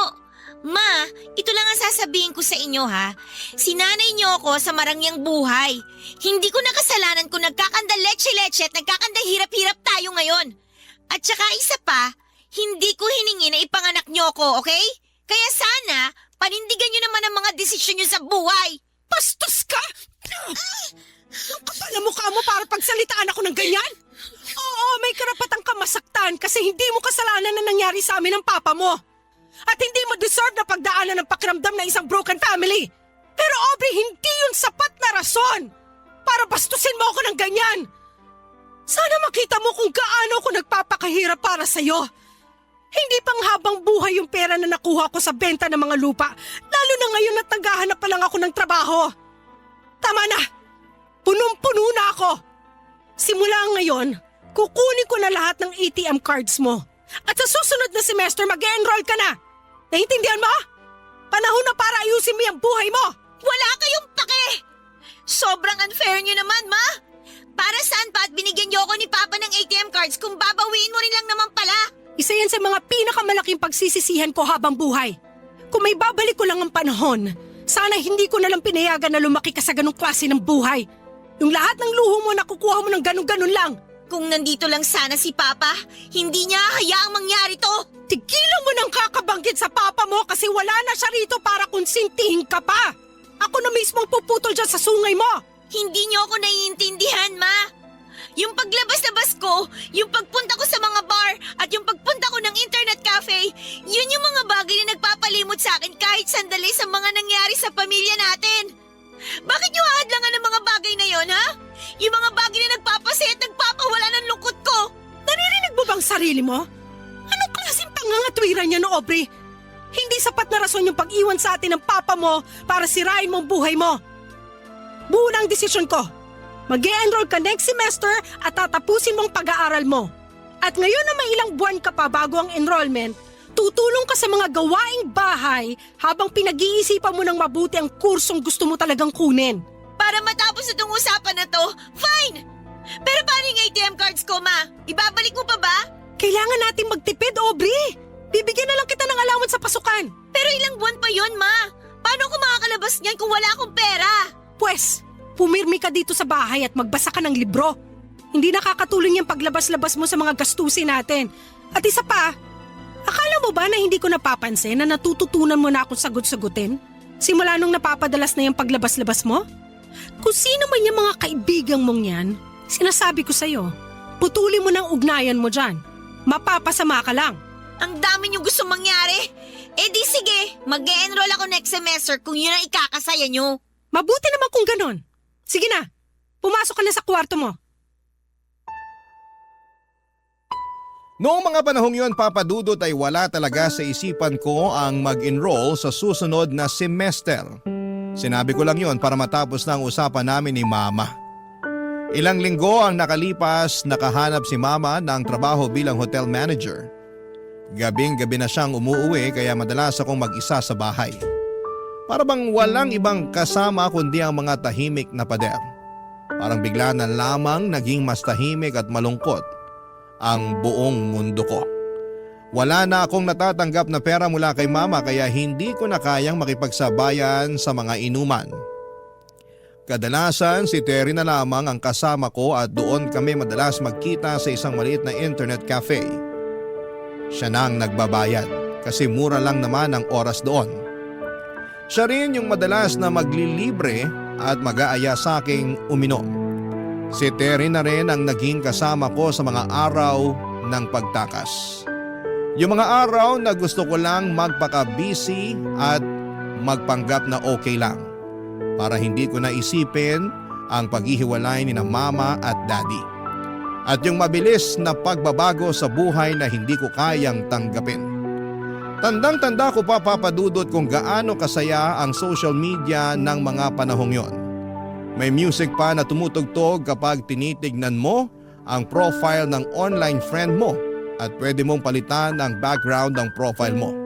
Ma, ito lang ang sasabihin ko sa inyo ha. Sinanay niyo ako sa marangyang buhay. Hindi ko nakasalanan kung nagkakanda leche-leche at nagkakanda hirap-hirap tayo ngayon. At saka isa pa, hindi ko hiningi na ipanganak niyo ako, okay? Kaya sana, panindigan niyo naman ang mga desisyon niyo sa buhay. Bastos ka! Ang kapal na mukha mo para pagsalitaan ako ng ganyan? Oo, may karapatang ka masaktan kasi hindi mo kasalanan na nangyari sa amin ng papa mo. At hindi mo deserve na pagdaanan ng pakiramdam ng isang broken family. Pero Aubrey, hindi yun sapat na rason para bastusin mo ako ng ganyan. Sana makita mo kung gaano ako nagpapakahirap para sa'yo. Hindi pang habang buhay yung pera na nakuha ko sa benta ng mga lupa, lalo na ngayon at naghahanap pa lang ako ng trabaho. Tama na! Punong-puno na ako! Simula ngayon, kukunin ko na lahat ng ATM cards mo. At sa susunod na semester, mag-enroll ka na! Naintindihan mo? Panahon na para ayusin mo yung buhay mo! Wala kayong pake! Sobrang unfair niyo naman, Ma! Para saan pa at binigyan niyo ako ni Papa ng ATM cards kung babawiin mo rin lang naman pala? Isa yan sa mga pinakamalaking pagsisisihan ko habang buhay. Kung may babalik ko lang ang panahon, sana hindi ko na lang pinayagan na lumaki ka sa ganong klase ng buhay. Yung lahat ng luho mo nakukuha mo ng ganun-ganun lang. Kung nandito lang sana si Papa, hindi niya hayaang mangyari to. Tigilan mo nang kakabanggit sa papa mo kasi wala na siya rito para konsintihin ka pa. Ako na mismong puputol dyan sa sungay mo. Hindi niyo ako naiintindihan, Ma. Yung paglabas-labas ko, yung pagpunta ko sa mga bar, at yung pagpunta ko ng internet cafe, yun yung mga bagay na nagpapalimot sa akin kahit sandali sa mga nangyari sa pamilya natin. Bakit niyo ahadlangan ng mga bagay na yon, ha? Yung mga bagay na nagpapasaya at nagpapawala ng lungkot ko. Naririnig mo bang sarili mo? Anong klaseng pangangatwiran niya no, Aubrey? Hindi sapat na rason yung pag-iwan sa atin ng papa mo para sirain mong buhay mo. Buo na ang desisyon ko. Mag-e-enroll ka next semester at tatapusin mong pag-aaral mo. At ngayon na may ilang buwan ka pa bago ang enrollment, tutulong ka sa mga gawaing bahay habang pinag-iisipan mo ng mabuti ang kursong gusto mo talagang kunin. Para matapos itong usapan na to, fine! Pero paano yung ATM cards ko, Ma? Ibabalik mo pa ba? Kailangan natin magtipid, Aubrey. Bibigyan na lang kita ng allowance sa pasukan. Pero ilang buwan pa yon, Ma. Paano ako makakalabas niyan kung wala akong pera? Pwes, pumirmi ka dito sa bahay at magbasa ka ng libro. Hindi nakakatulong yung paglabas-labas mo sa mga gastusin natin. At isa pa, akala mo ba na hindi ko napapansin na natututunan mo na akong sagot-sagutin? Simula nung napapadalas na yung paglabas-labas mo? Kung sino man yung mga kaibigan mong yan, sinasabi ko sa'yo, putulin mo ng ugnayan mo dyan. Mapapasama ka lang. Ang dami niyong gusto mangyari. Eh di sige, mag-e-enroll ako next semester kung yun ang ikakasaya niyo. Mabuti naman kung ganon. Sige na, pumasok ka na sa kwarto mo. Noong mga panahong yun, Papa Dudut, ay wala talaga sa isipan ko ang mag-enroll sa susunod na semester. Sinabi ko lang yun para matapos na ang usapan namin ni Mama. Ilang linggo ang nakalipas, nakahanap si Mama ng trabaho bilang hotel manager. Gabing-gabi na siyang umuuwi kaya madalas akong mag-isa sa bahay. Para bang walang ibang kasama kundi ang mga tahimik na pader. Parang bigla na lamang naging mas tahimik at malungkot ang buong mundo ko. Wala na akong natatanggap na pera mula kay Mama kaya hindi ko na kayang makipagsabayan sa mga inuman. Kadalasan si Terry na lamang ang kasama ko at doon kami madalas magkita sa isang maliit na internet cafe. Siya na ang nagbabayad kasi mura lang naman ang oras doon. Siya rin yung madalas na maglilibre at mag-aaya sa aking uminom. Si Terry na rin ang naging kasama ko sa mga araw ng pagtakas. Yung mga araw na gusto ko lang magpaka-busy at magpanggap na okay lang. Para hindi ko naisipin ang paghihiwalay ni na Mama at Daddy. At yung mabilis na pagbabago sa buhay na hindi ko kayang tanggapin. Tandang-tanda ko pa, Papa Dudut, kung gaano kasaya ang social media ng mga panahong yon. May music pa na tumutugtog kapag tinitignan mo ang profile ng online friend mo at pwede mong palitan ang background ng profile mo.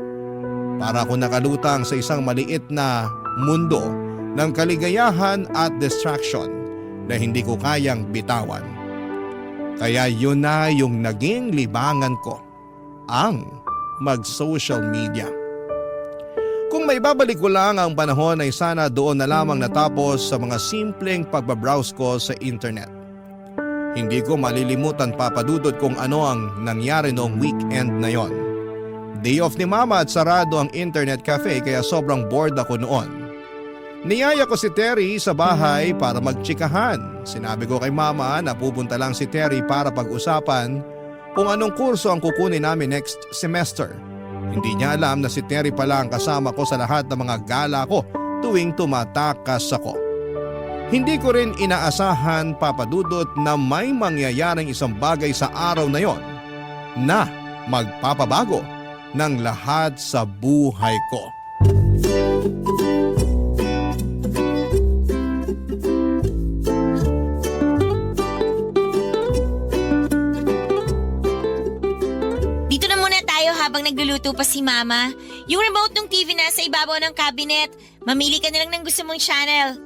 Para ako nakalutang sa isang maliit na mundo ng kaligayahan at distraction na hindi ko kayang bitawan. Kaya yun na yung naging libangan ko, ang mag-social media. Kung may babalik ko lang ang panahon ay sana doon na lamang natapos sa mga simpleng pagbabrowse ko sa internet. Hindi ko malilimutan, Papa Dudut, kung ano ang nangyari noong weekend na yon. Day off ni Mama at sarado ang internet cafe kaya sobrang bored ako noon. Niyaya ko si Terry sa bahay para magtsikahan. Sinabi ko kay Mama na pupunta lang si Terry para pag-usapan kung anong kurso ang kukunin namin next semester. Hindi niya alam na si Terry pala ang kasama ko sa lahat ng mga gala ko tuwing tumatakas ako. Hindi ko rin inaasahan, Papa Dudut, na may mangyayaring isang bagay sa araw na yon na magpapabago ng lahat sa buhay ko. Dito na muna tayo habang nagluluto pa si Mama. Yung remote ng TV nasa ibabaw ng cabinet. Mamili ka na lang ng gusto mong channel.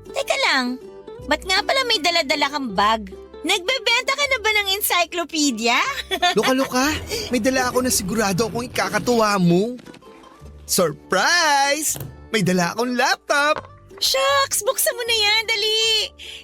Teka lang, ba't nga pala may dala-dala kang bag? Nagbebenta ka na ba ng encyclopedia? Luka-luka, may dala ako na sigurado akong ikakatuwa mo. Surprise! May dala akong laptop. Shucks, buksan mo na yan, dali.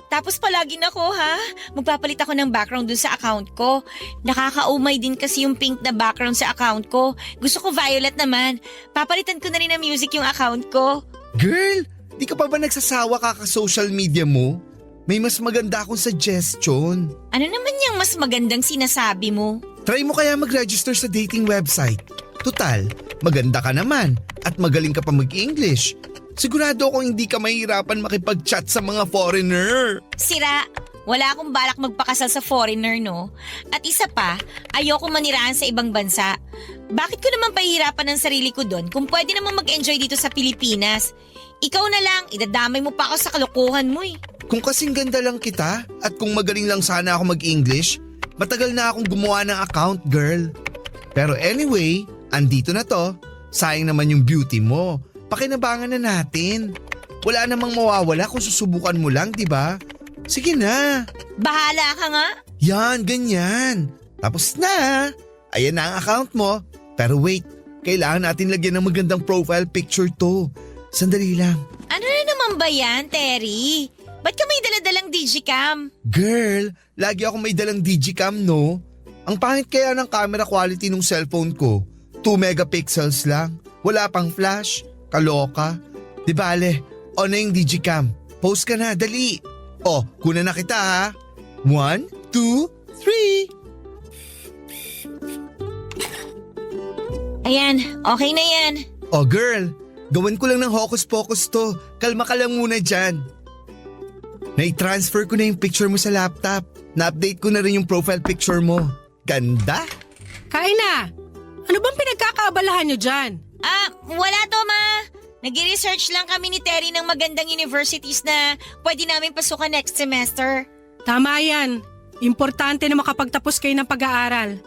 Tapos palagi na ko, ha? Magpapalit ako ng background dun sa account ko. Nakakaumay din kasi yung pink na background sa account ko. Gusto ko violet naman. Papalitan ko na rin ng music yung account ko. Girl, di ka pa ba nagsasawa kaka-social media mo? May mas maganda akong suggestion. Ano naman yung mas magandang sinasabi mo? Try mo kaya mag-register sa dating website. Tutal, maganda ka naman at magaling ka pa mag-English. Sigurado akong hindi ka mahirapan makipag-chat sa mga foreigner. Sira, wala akong balak magpakasal sa foreigner, no? At isa pa, ayoko maniraan sa ibang bansa. Bakit ko naman pahihirapan ang sarili ko doon kung pwede naman mag-enjoy dito sa Pilipinas? Ikaw na lang, idadamay mo pa ako sa kalokohan mo eh. Kung kasing ganda lang kita at kung magaling lang sana ako mag-English, matagal na akong gumawa ng account, girl. Pero anyway, andito na to. Sayang naman yung beauty mo. Pakinabangan na natin. Wala namang mawawala kung susubukan mo lang, di ba? Sige na. Bahala ka nga. Yan, ganyan. Tapos na. Ayan na ang account mo. Pero wait, kailangan natin lagyan ng magandang profile picture to. Sandali lang. Ano na naman ba yan, Terry? Ba't ka may daladalang digicam? Girl, lagi ako may dalang digicam, no? Ang pangit kaya ng camera quality ng cellphone ko. 2 megapixels lang. Wala pang flash. Kaloka. Di bale, on na yung digicam. Post ka na, dali. Oh, kuna na kita ha. 1, 2, 3. Ayan, okay na yan. Oh girl, gawin ko lang ng hocus-pocus to. Kalma ka lang muna dyan. Nai-transfer ko na yung picture mo sa laptop. Na-update ko na rin yung profile picture mo. Ganda? Kain na! Ano bang pinagkakaabalahan nyo dyan? Wala to, ma. Nag-research lang kami ni Terry ng magandang universities na pwede namin pasukan next semester. Tama yan. Importante na makapagtapos kayo ng pag-aaral.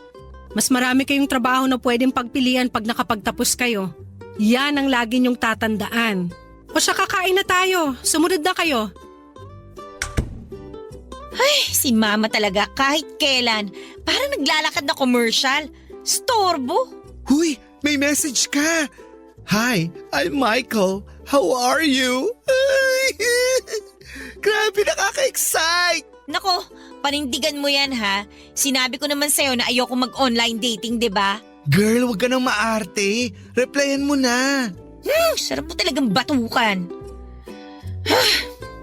Mas marami kayong trabaho na pwedeng pagpilian pag nakapagtapos kayo. Yan ang lagi niyong tatandaan. O siya, kakain na tayo. Sumunod na kayo. Ay, si mama talaga kahit kailan. Parang naglalakad na commercial. Storbo. Huy, may message ka. Hi, I'm Michael. How are you? Grabe, nakaka-excite. Nako, panindigan mo yan ha. Sinabi ko naman sa'yo na ayoko mag-online dating, di ba? Girl, wag ka nang maarte. Replyan mo na. Sarap mo talagang batukan.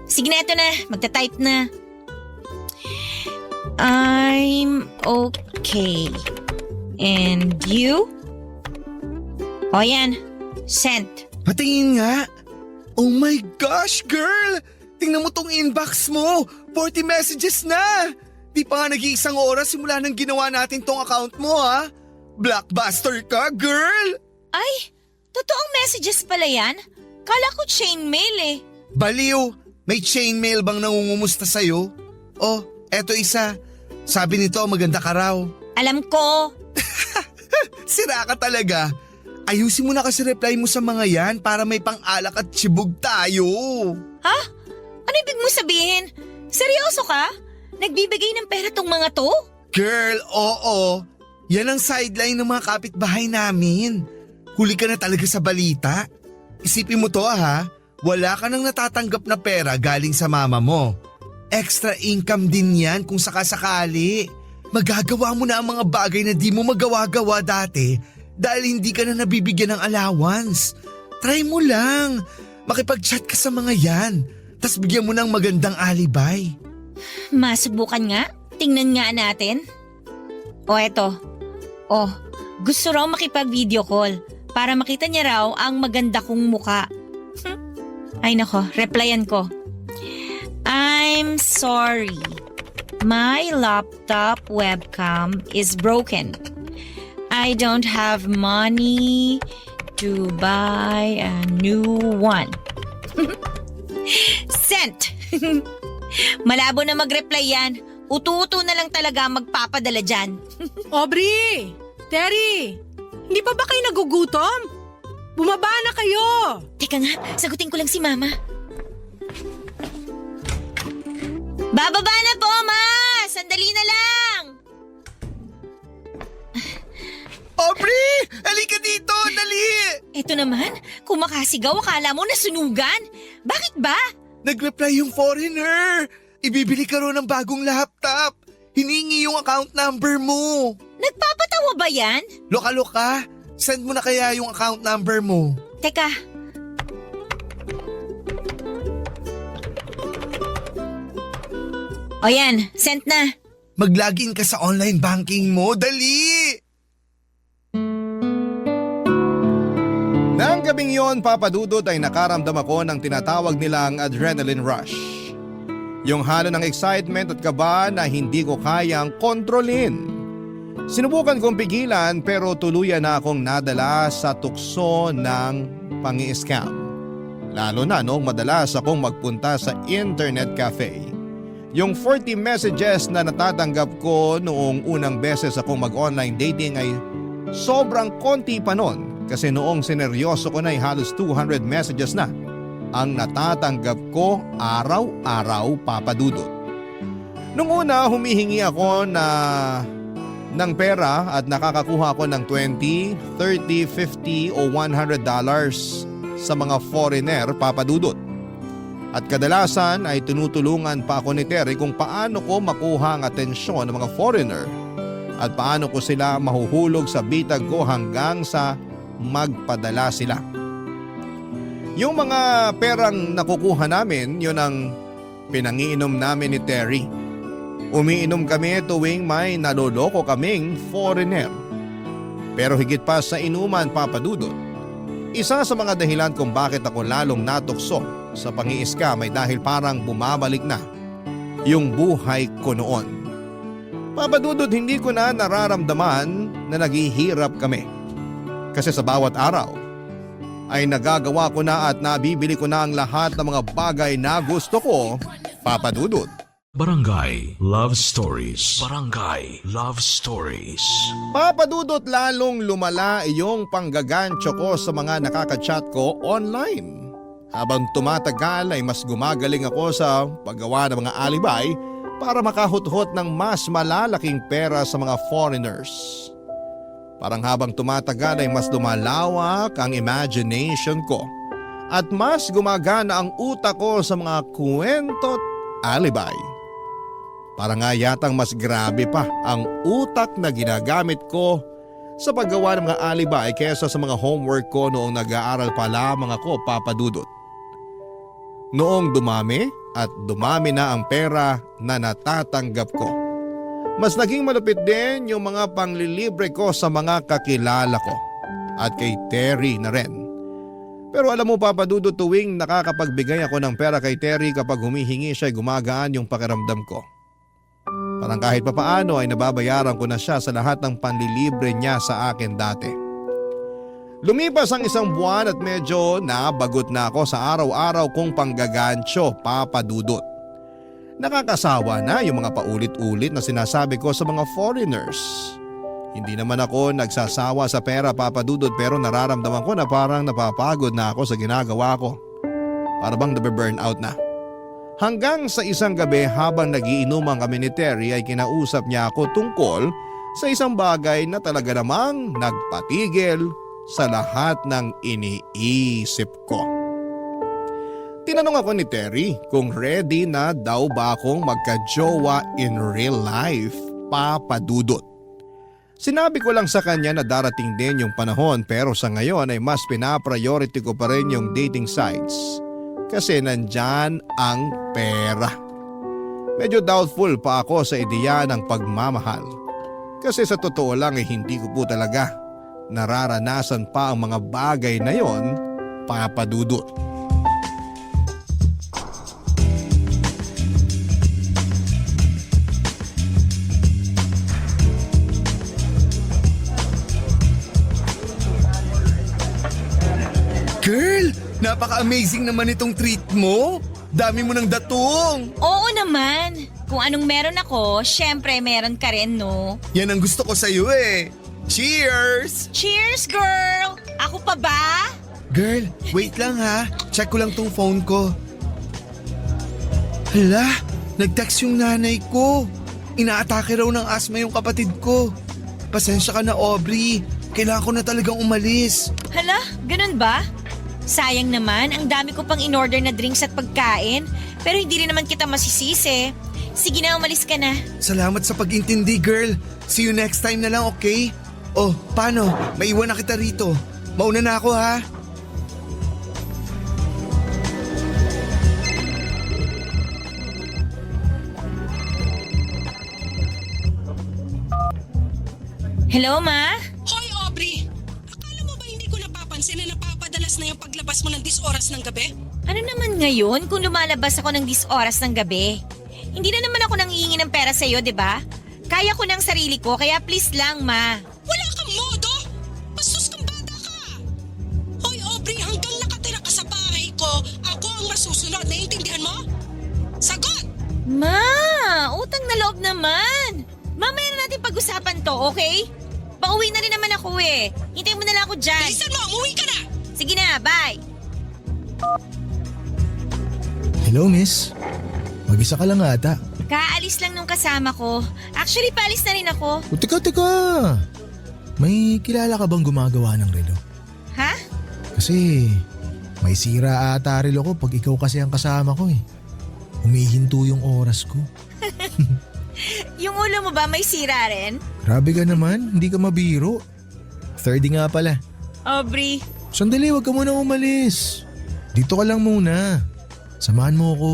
Sige na, ito na. Magta-type na. I'm okay. And you? O yan, sent. Patingin nga. Oh my gosh, girl! Tingnan mo tong inbox mo. 40 messages na. Di pa nga nag-iisang oras simula nang ginawa natin tong account mo, ha? Blockbuster ka, girl! Ay, totoong messages pala yan? Kala ko chainmail eh. Baliw, may chainmail bang nangungumusta sa'yo? Oh, eto isa. Sabi nito, maganda ka raw. Alam ko. Sira ka talaga. Ayusin mo na kasi reply mo sa mga yan para may pang-alak at tsibog tayo. Ha? Ano ibig mo sabihin? Seryoso ka? Nagbibigay ng pera tong mga to? Girl, oo. Yan ang sideline ng mga kapitbahay namin. Huli ka na talaga sa balita. Isipin mo to ha, wala ka nang natatanggap na pera galing sa mama mo. Extra income din yan kung sakasakali. Magagawa mo na ang mga bagay na di mo magawa-gawa dati dahil hindi ka na nabibigyan ng allowance. Try mo lang. Makipag-chat ka sa mga yan. Tas bigyan mo ng magandang alibay. Masubukan nga. Tingnan nga natin. O eto. O, gusto raw makipag-video call para makita niya raw ang maganda kong muka. Ay nako, replyan ko. I'm sorry. My laptop webcam is broken. I don't have money to buy a new one. Sent! Malabo na mag-reply yan. Utu-utu na lang talaga magpapadala dyan. Aubrey! Terry! Hindi pa ba kayo nagugutom? Bumaba na kayo! Teka nga, sagutin ko lang si Mama. Bababa na po, Ma! Sandali na lang! Aubrey! Halika dito! Dali! Eto naman, kumakasigaw, akala mo nasunugan. Bakit ba? Nag-reply yung foreigner. Ibibili ka raw ng bagong laptop. Hiningi yung account number mo. Nagpapatawa ba yan? Loka-loka, send mo na kaya yung account number mo. Teka. O yan, sent na. Mag-login ka sa online banking mo, dali! Nang gabing yon, Papa Dudut, ay nakaramdam ako ng tinatawag nilang adrenaline rush. Yung halo ng excitement at kaba na hindi ko kayang kontrolin. Sinubukan kong pigilan pero tuluyan na akong nadala sa tukso ng pangi-scam. Lalo na noong madalas akong magpunta sa internet cafe. Yung 40 messages na natatanggap ko noong unang beses akong mag-online dating ay sobrang konti pa nun. Kasi noong sineryoso ko na ay halos 200 messages na ang natatanggap ko araw-araw, Papa Dudut. Nung una humihingi ako ng pera at nakakakuha ako ng $20, $30, $50 o $100 sa mga foreigner, Papa Dudut. At kadalasan ay tinutulungan pa ako ni Terry kung paano ko makuha ang atensyon ng mga foreigner at paano ko sila mahuhulog sa bitag ko hanggang sa magpadala sila. Yung mga perang nakukuha namin, yun ang pinangiinom namin ni Terry. Umiinom kami tuwing may naloloko kaming foreigner. Pero higit pa sa inuman, Papa Dudut, isa sa mga dahilan kung bakit ako lalong natukso sa pangi-scam ay dahil parang bumabalik na yung buhay ko noon. Papa Dudut, hindi ko na nararamdaman na naghihirap kami. Kasi sa bawat araw ay nagagawa ko na at nabibili ko na ang lahat ng mga bagay na gusto ko, Papa Dudut. Barangay Love Stories. Barangay Love Stories. Papa Dudut, lalong lumala yung panggagancho ko sa mga nakaka-chat ko online. Habang tumatagal ay mas gumagaling ako sa paggawa ng mga alibay para makahuthot ng mas malalaking pera sa mga foreigners. Parang habang tumatagal ay mas lumalawak ang imagination ko at mas gumagana ang utak ko sa mga kwento at alibay. Parang nga yatang mas grabe pa ang utak na ginagamit ko sa paggawa ng mga alibay kaysa sa mga homework ko noong nag-aaral pa lamang ako, Papa Dudut. Noong dumami at dumami na ang pera na natatanggap ko, mas naging malupit din yung mga panglilibre ko sa mga kakilala ko at kay Terry na rin. Pero alam mo, Papa Dudut, tuwing nakakapagbigay ako ng pera kay Terry, kapag humihingi siya ay gumagaan yung pakiramdam ko. Parang kahit papaano ay nababayaran ko na siya sa lahat ng panlilibre niya sa akin dati. Lumipas ang isang buwan at medyo nabagot na ako sa araw-araw kong panggagancho, Papa Dudut. Nakakasawa na yung mga paulit-ulit na sinasabi ko sa mga foreigners. Hindi naman ako nagsasawa sa pera, Papa Dudut, pero nararamdaman ko na parang napapagod na ako sa ginagawa ko. Para bang nabe-burn out na. Hanggang sa isang gabi habang nagiinuman kami ni Terry ay kinausap niya ako tungkol sa isang bagay na talaga namang nagpatigil sa lahat ng iniisip ko. Tinanong ako ni Terry kung ready na daw ba akong magka-jowa in real life, Papa Dudut. Sinabi ko lang sa kanya na darating din yung panahon, pero sa ngayon ay mas pinapriority ko pa rin yung dating sites kasi nandyan ang pera. Medyo doubtful pa ako sa ideya ng pagmamahal kasi sa totoo lang ay hindi ko po talaga nararanasan pa ang mga bagay na yon, Papa Dudut. Girl, napaka-amazing naman itong treat mo. Dami mo ng datong. Oo naman. Kung anong meron ako, syempre meron ka rin, no? Yan ang gusto ko sa'yo eh. Cheers! Cheers, girl! Ako pa ba? Girl, wait lang ha. Check ko lang tong phone ko. Hala, nag-text yung nanay ko. Inaatake raw ng asma yung kapatid ko. Pasensya ka na, Aubrey. Kailangan ko na talagang umalis. Hala, ganun ba? Sayang naman, ang dami ko pang in-order na drinks at pagkain. Pero hindi rin naman kita masisisi. Sige na, umalis ka na. Salamat sa pag-intindi, girl. See you next time na lang, okay? Oh, paano? Maiwan na kita rito. Mauna na ako, ha? Hello, Ma? Hoy, Aubrey! Akala mo ba hindi ko napapansin na napapadalas na yung paglabas mo ng 10 oras ng gabi? Ano naman ngayon kung lumalabas ako ng 10 oras ng gabi? Hindi na naman ako nanghihingi ng pera sa'yo, di ba? Kaya ko ng sarili ko, kaya please lang, Ma. Wala kang modo! Bastos kang bata ka! Hoy, Aubrey, hanggang nakatira ka sa bahay ko, ako ang masusunod. Naiintindihan mo? Sagot! Ma, utang na loob naman. Mamaya na natin pag-usapan to, okay? Pauwi na rin naman ako eh. Hintayin mo na lang ako dyan. Bilisan mo! Umuwi ka na! Sige na, bye. Hello, miss. Mag-isa ka lang ata. Kaalis lang nung kasama ko. Actually, paalis na rin ako. O, teka. May kilala ka bang gumagawa ng relo? Ha? Kasi may sira ata relo ko pag ikaw kasi ang kasama ko eh. Humihinto yung oras ko. Yung ulo mo ba may sira rin? Grabe ka naman, hindi ka mabiro. 30 nga pala. Aubrey, Sandali, wag ka muna umalis. Dito ka lang muna. Samahan mo ako.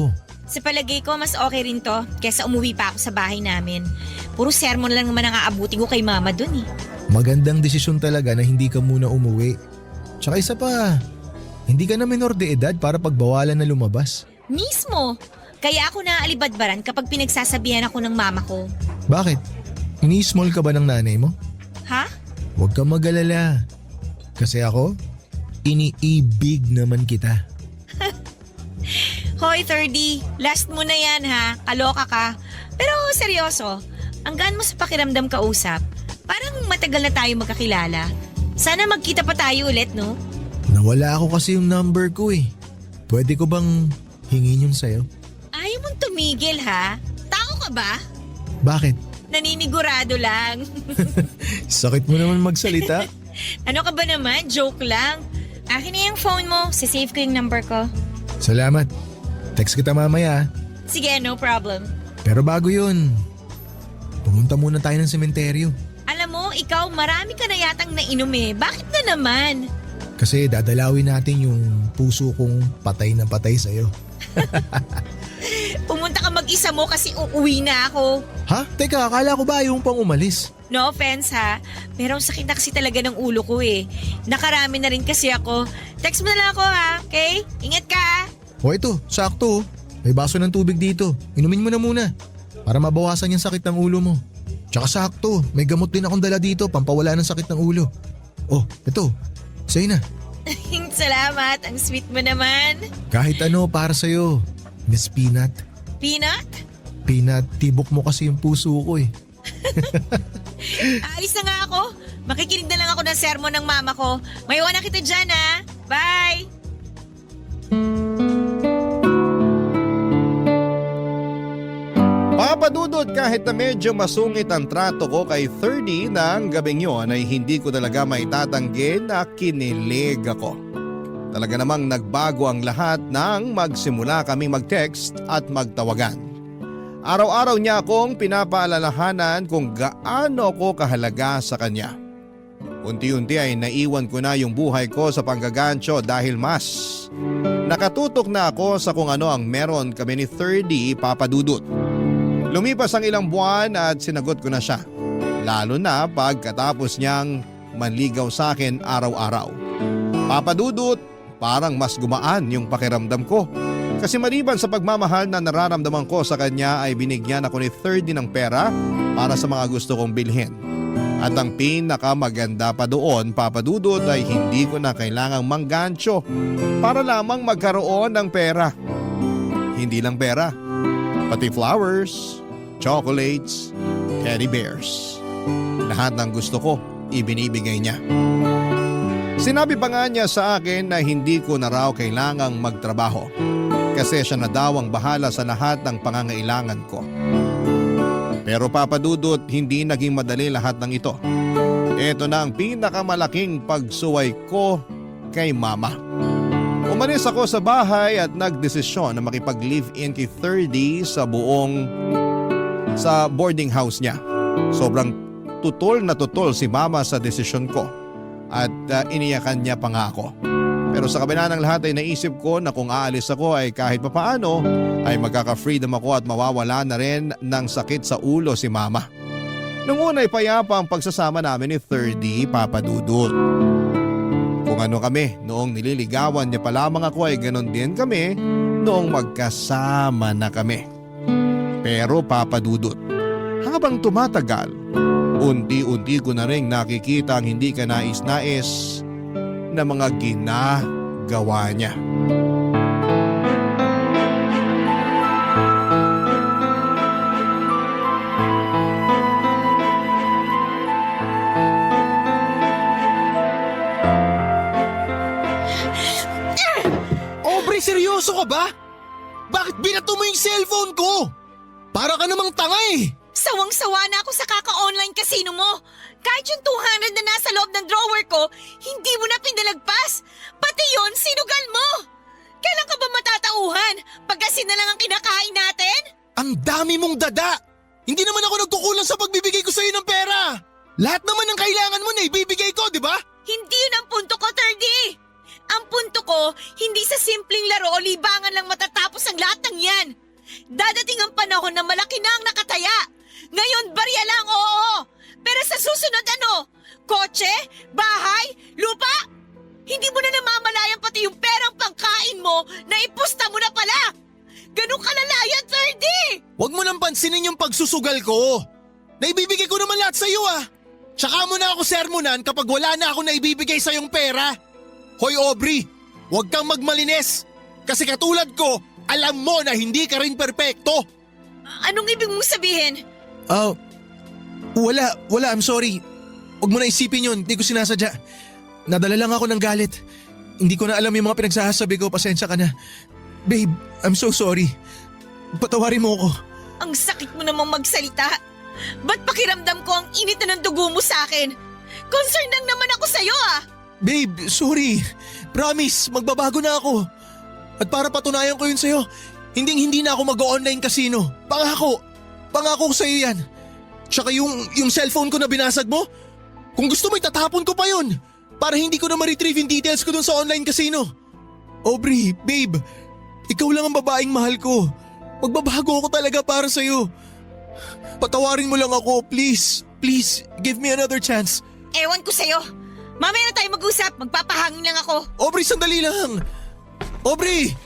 sa palagay ko mas okay rin to kesa umuwi pa ako sa bahay namin. Puro sermon lang naman ang aabutin ko kay mama dun eh. Magandang desisyon talaga na hindi ka muna umuwi. Tsaka isa pa, hindi ka na minor de edad para pagbawalan na lumabas. Mismo! Kaya ako naaalibadbaran kapag pinagsasabihan ako ng mama ko. Bakit? Ini-small ka ba ng nanay mo? Ha? Huwag kang mag-alala. Kasi ako, iniibig naman kita. Hoy, 30. Last mo na yan ha. Kaloka ka. Pero seryoso, ang gaan mo sa pakiramdam kausap. Parang matagal na tayo magkakilala. Sana magkita pa tayo ulit, no? Nawala ako kasi yung number ko eh. Pwede ko bang hingin yun sa'yo? Ayaw mong tumigil ha. Tao ka ba? Bakit? Naninigurado lang. Sakit mo naman magsalita. Ano ka ba naman? Joke lang. Akin na yung phone mo. Sisave ko yung number ko. Salamat. Text kita mamaya. Sige, no problem. Pero bago yun, pumunta muna tayo ng sementeryo. Alam mo, ikaw marami ka na yatang nainom eh. Bakit na naman? Kasi dadalawin natin yung puso kong patay na patay sa'yo. Pumunta ka mag-isa mo kasi uuwi na ako. Ha? Teka, akala ko ba yung pang umalis? No offense ha, pero ang sakit na kasi talaga ng ulo ko eh. Nakarami na rin kasi ako. Text mo na lang ako ha, okay? Ingat ka ha. O ito, sakto. May baso ng tubig dito. Inumin mo na muna. Para mabawasan yung sakit ng ulo mo. Tsaka sakto, may gamot din akong dala dito pampawala ng sakit ng ulo. Oh, ito. Sa'yo na. Salamat, ang sweet mo naman. Kahit ano para sa'yo. Miss Peanut. Peanut? Peanut, tibok mo kasi yung puso ko eh. Alis na nga ako. Makikinig na lang ako ng sermon ng mama ko. Maiwan na kita dyan ha. Bye! Papadudod, kahit na medyo masungit ang trato ko kay 30 ng gabing yon ay hindi ko talaga maitatanggi na kinilig ako. Talaga namang nagbago ang lahat nang magsimula kaming mag-text at magtawagan. Araw-araw niya akong pinapaalalahanan kung gaano ko kahalaga sa kanya. Unti-unti ay naiwan ko na yung buhay ko sa panggagancho dahil mas nakatutok na ako sa kung ano ang meron kami ni 30, Papadudot. Lumipas ang ilang buwan at sinagot ko na siya. Lalo na pagkatapos niyang manligaw sa akin araw-araw. Papadudot, parang mas gumaan yung pakiramdam ko. Kasi maliban sa pagmamahal na nararamdaman ko sa kanya ay binigyan ako ni 30 ng pera para sa mga gusto kong bilhin. At ang pinakamaganda pa doon, Papadudot, ay hindi ko na kailangang manggancho para lamang magkaroon ng pera. Hindi lang pera, pati flowers, chocolates, teddy bears. Lahat ng gusto ko, ibinibigay niya. Sinabi pa nga niya sa akin na hindi ko na raw kailangang magtrabaho kasi siya na daw ang bahala sa lahat ng pangangailangan ko. Pero Papadudot, hindi naging madali lahat ng ito. Ito na ang pinakamalaking pagsuway ko kay mama. Umalis ako sa bahay at nagdesisyon na makipag-live-in kay 30 sa boarding house niya. Sobrang tutol na tutol si mama sa desisyon ko at iniyakan niya pa nga ako. Pero sa kabila ng lahat ay naisip ko na kung aalis ako ay kahit papaano ay magkaka-freedom ako at mawawala na rin ng sakit sa ulo si mama. Nung una ay payapa ang pagsasama namin ni 30, Papa Dudut. Kung ano kami noong nililigawan niya pa lamang ako ay ganon din kami noong magkasama na kami. Pero Papa Dudut, habang tumatagal, unti-unti ko na rin nakikita ang hindi ka nais-nais na mga ginagawa niya. Aubrey, seryoso ka ba? Bakit binato mo yung cellphone ko? Para ka namang tanga eh. Sawang-sawa na ako sa kaka-online casino mo. Kahit yung 200 na nasa loob ng drawer ko, hindi mo na pinalagpas. Pati yon sinugal mo. Kailan ka ba matatauhan? Pagkasin na lang ang kinakain natin? Ang dami mong dada. Hindi naman ako nagkukulang sa pagbibigay ko sa'yo ng pera. Lahat naman ng kailangan mo na ibibigay ko, di ba? Hindi yun ang punto ko, 30. Ang punto ko, hindi sa simpleng laro o libangan lang matatapos ang lahat ng yan. Dadating ang panahon na malaki na ang nakataya. Ngayon, barya lang, oo. Pero sa susunod ano? Kotse? Bahay? Lupa? Hindi mo na namamalayan pati yung perang pangkain mo na ipusta mo na pala. Ganun kalala yan, 30. Huwag mo nang pansinin yung pagsusugal ko. Naibibigay ko naman lahat sa'yo ah. Tsaka mo na ako sermonan kapag wala na ako naibibigay sa'yong pera. Hoy Aubrey, huwag kang magmalines. Kasi katulad ko, alam mo na hindi ka rin perpekto. Anong ibig mong sabihin? Wala, I'm sorry. Huwag mo na isipin yun, hindi ko sinasadya. Nadala lang ako ng galit. Hindi ko na alam yung mga pinagsasabi ko, pasensya ka na. Babe, I'm so sorry. Patawarin mo ako. Ang sakit mo namang magsalita. Ba't pakiramdam ko ang init na ng dugo mo sa akin? Concern lang naman ako sa'yo ah. Babe, sorry. Promise, magbabago na ako. At para patunayan ko yun sa'yo, hindi na ako mag-online casino. Pangako ko sa'yo yan. Tsaka yung cellphone ko na binasag mo, kung gusto mo itatapon ko pa yun. Para hindi ko na ma-retrieve yung details ko dun sa online casino. Aubrey, babe, ikaw lang ang babaeng mahal ko. Magbabago ako talaga para sa'yo. Patawarin mo lang ako, please. Please, give me another chance. Ewan ko sa'yo. Mamaya na tayo mag-usap. Magpapahangin lang ako. Aubrey, sandali lang. Aubrey!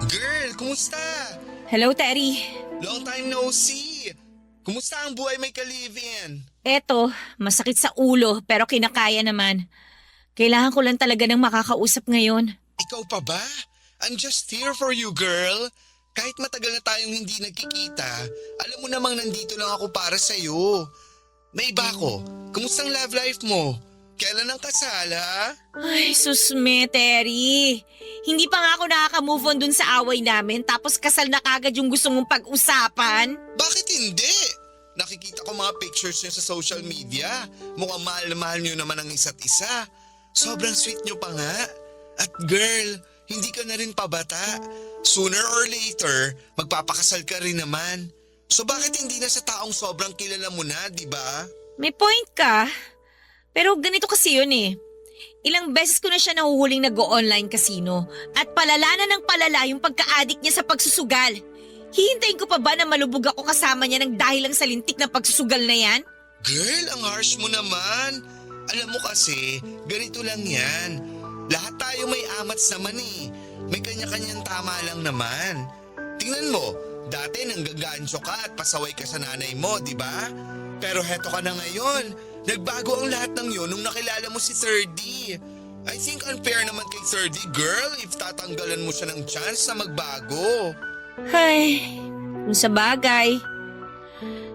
Girl, kumusta? Hello, Terry. Long time no see. Kumusta ang buhay may ka-live-in? Eto, masakit sa ulo pero kinakaya naman. Kailangan ko lang talaga ng makakausap ngayon. Ikaw pa ba? I'm just here for you, girl. Kahit matagal na tayong hindi nagkikita, alam mo namang nandito lang ako para sa'yo. May iba ako. Kumusta ang love life mo? Kailan ang kasal, ha? Ay, susme, Terry. Hindi pa nga ako nakaka-move on dun sa away namin tapos kasal na kagad yung gusto mong pag-usapan. Bakit hindi? Nakikita ko mga pictures niyo sa social media. Mukhang mahal na mahal niyo naman ang isa't isa. Sobrang sweet niyo pa nga. At girl, hindi ka na rin pabata. Sooner or later, magpapakasal ka rin naman. So bakit hindi na sa taong sobrang kilala mo na, di ba? May point ka. Pero ganito kasi yun eh. Ilang beses ko na siya nahuhuling nag-o-online casino at palala na ng palala yung pagka-addict niya sa pagsusugal. Hihintayin ko pa ba na malubog ako kasama niya ng dahil lang sa lintik na pagsusugal na yan? Girl, ang harsh mo naman. Alam mo kasi, ganito lang yan. Lahat tayo may amats naman eh. May kanya-kanyang tama lang naman. Tingnan mo, dati nanggagancho ka at pasaway ka sa nanay mo, di ba? Pero heto ka na ngayon. Nagbago ang lahat ng yun nung nakilala mo si 30. I think unfair naman kay 30, girl, if tatanggalan mo siya ng chance na magbago. Ay, kung sa bagay.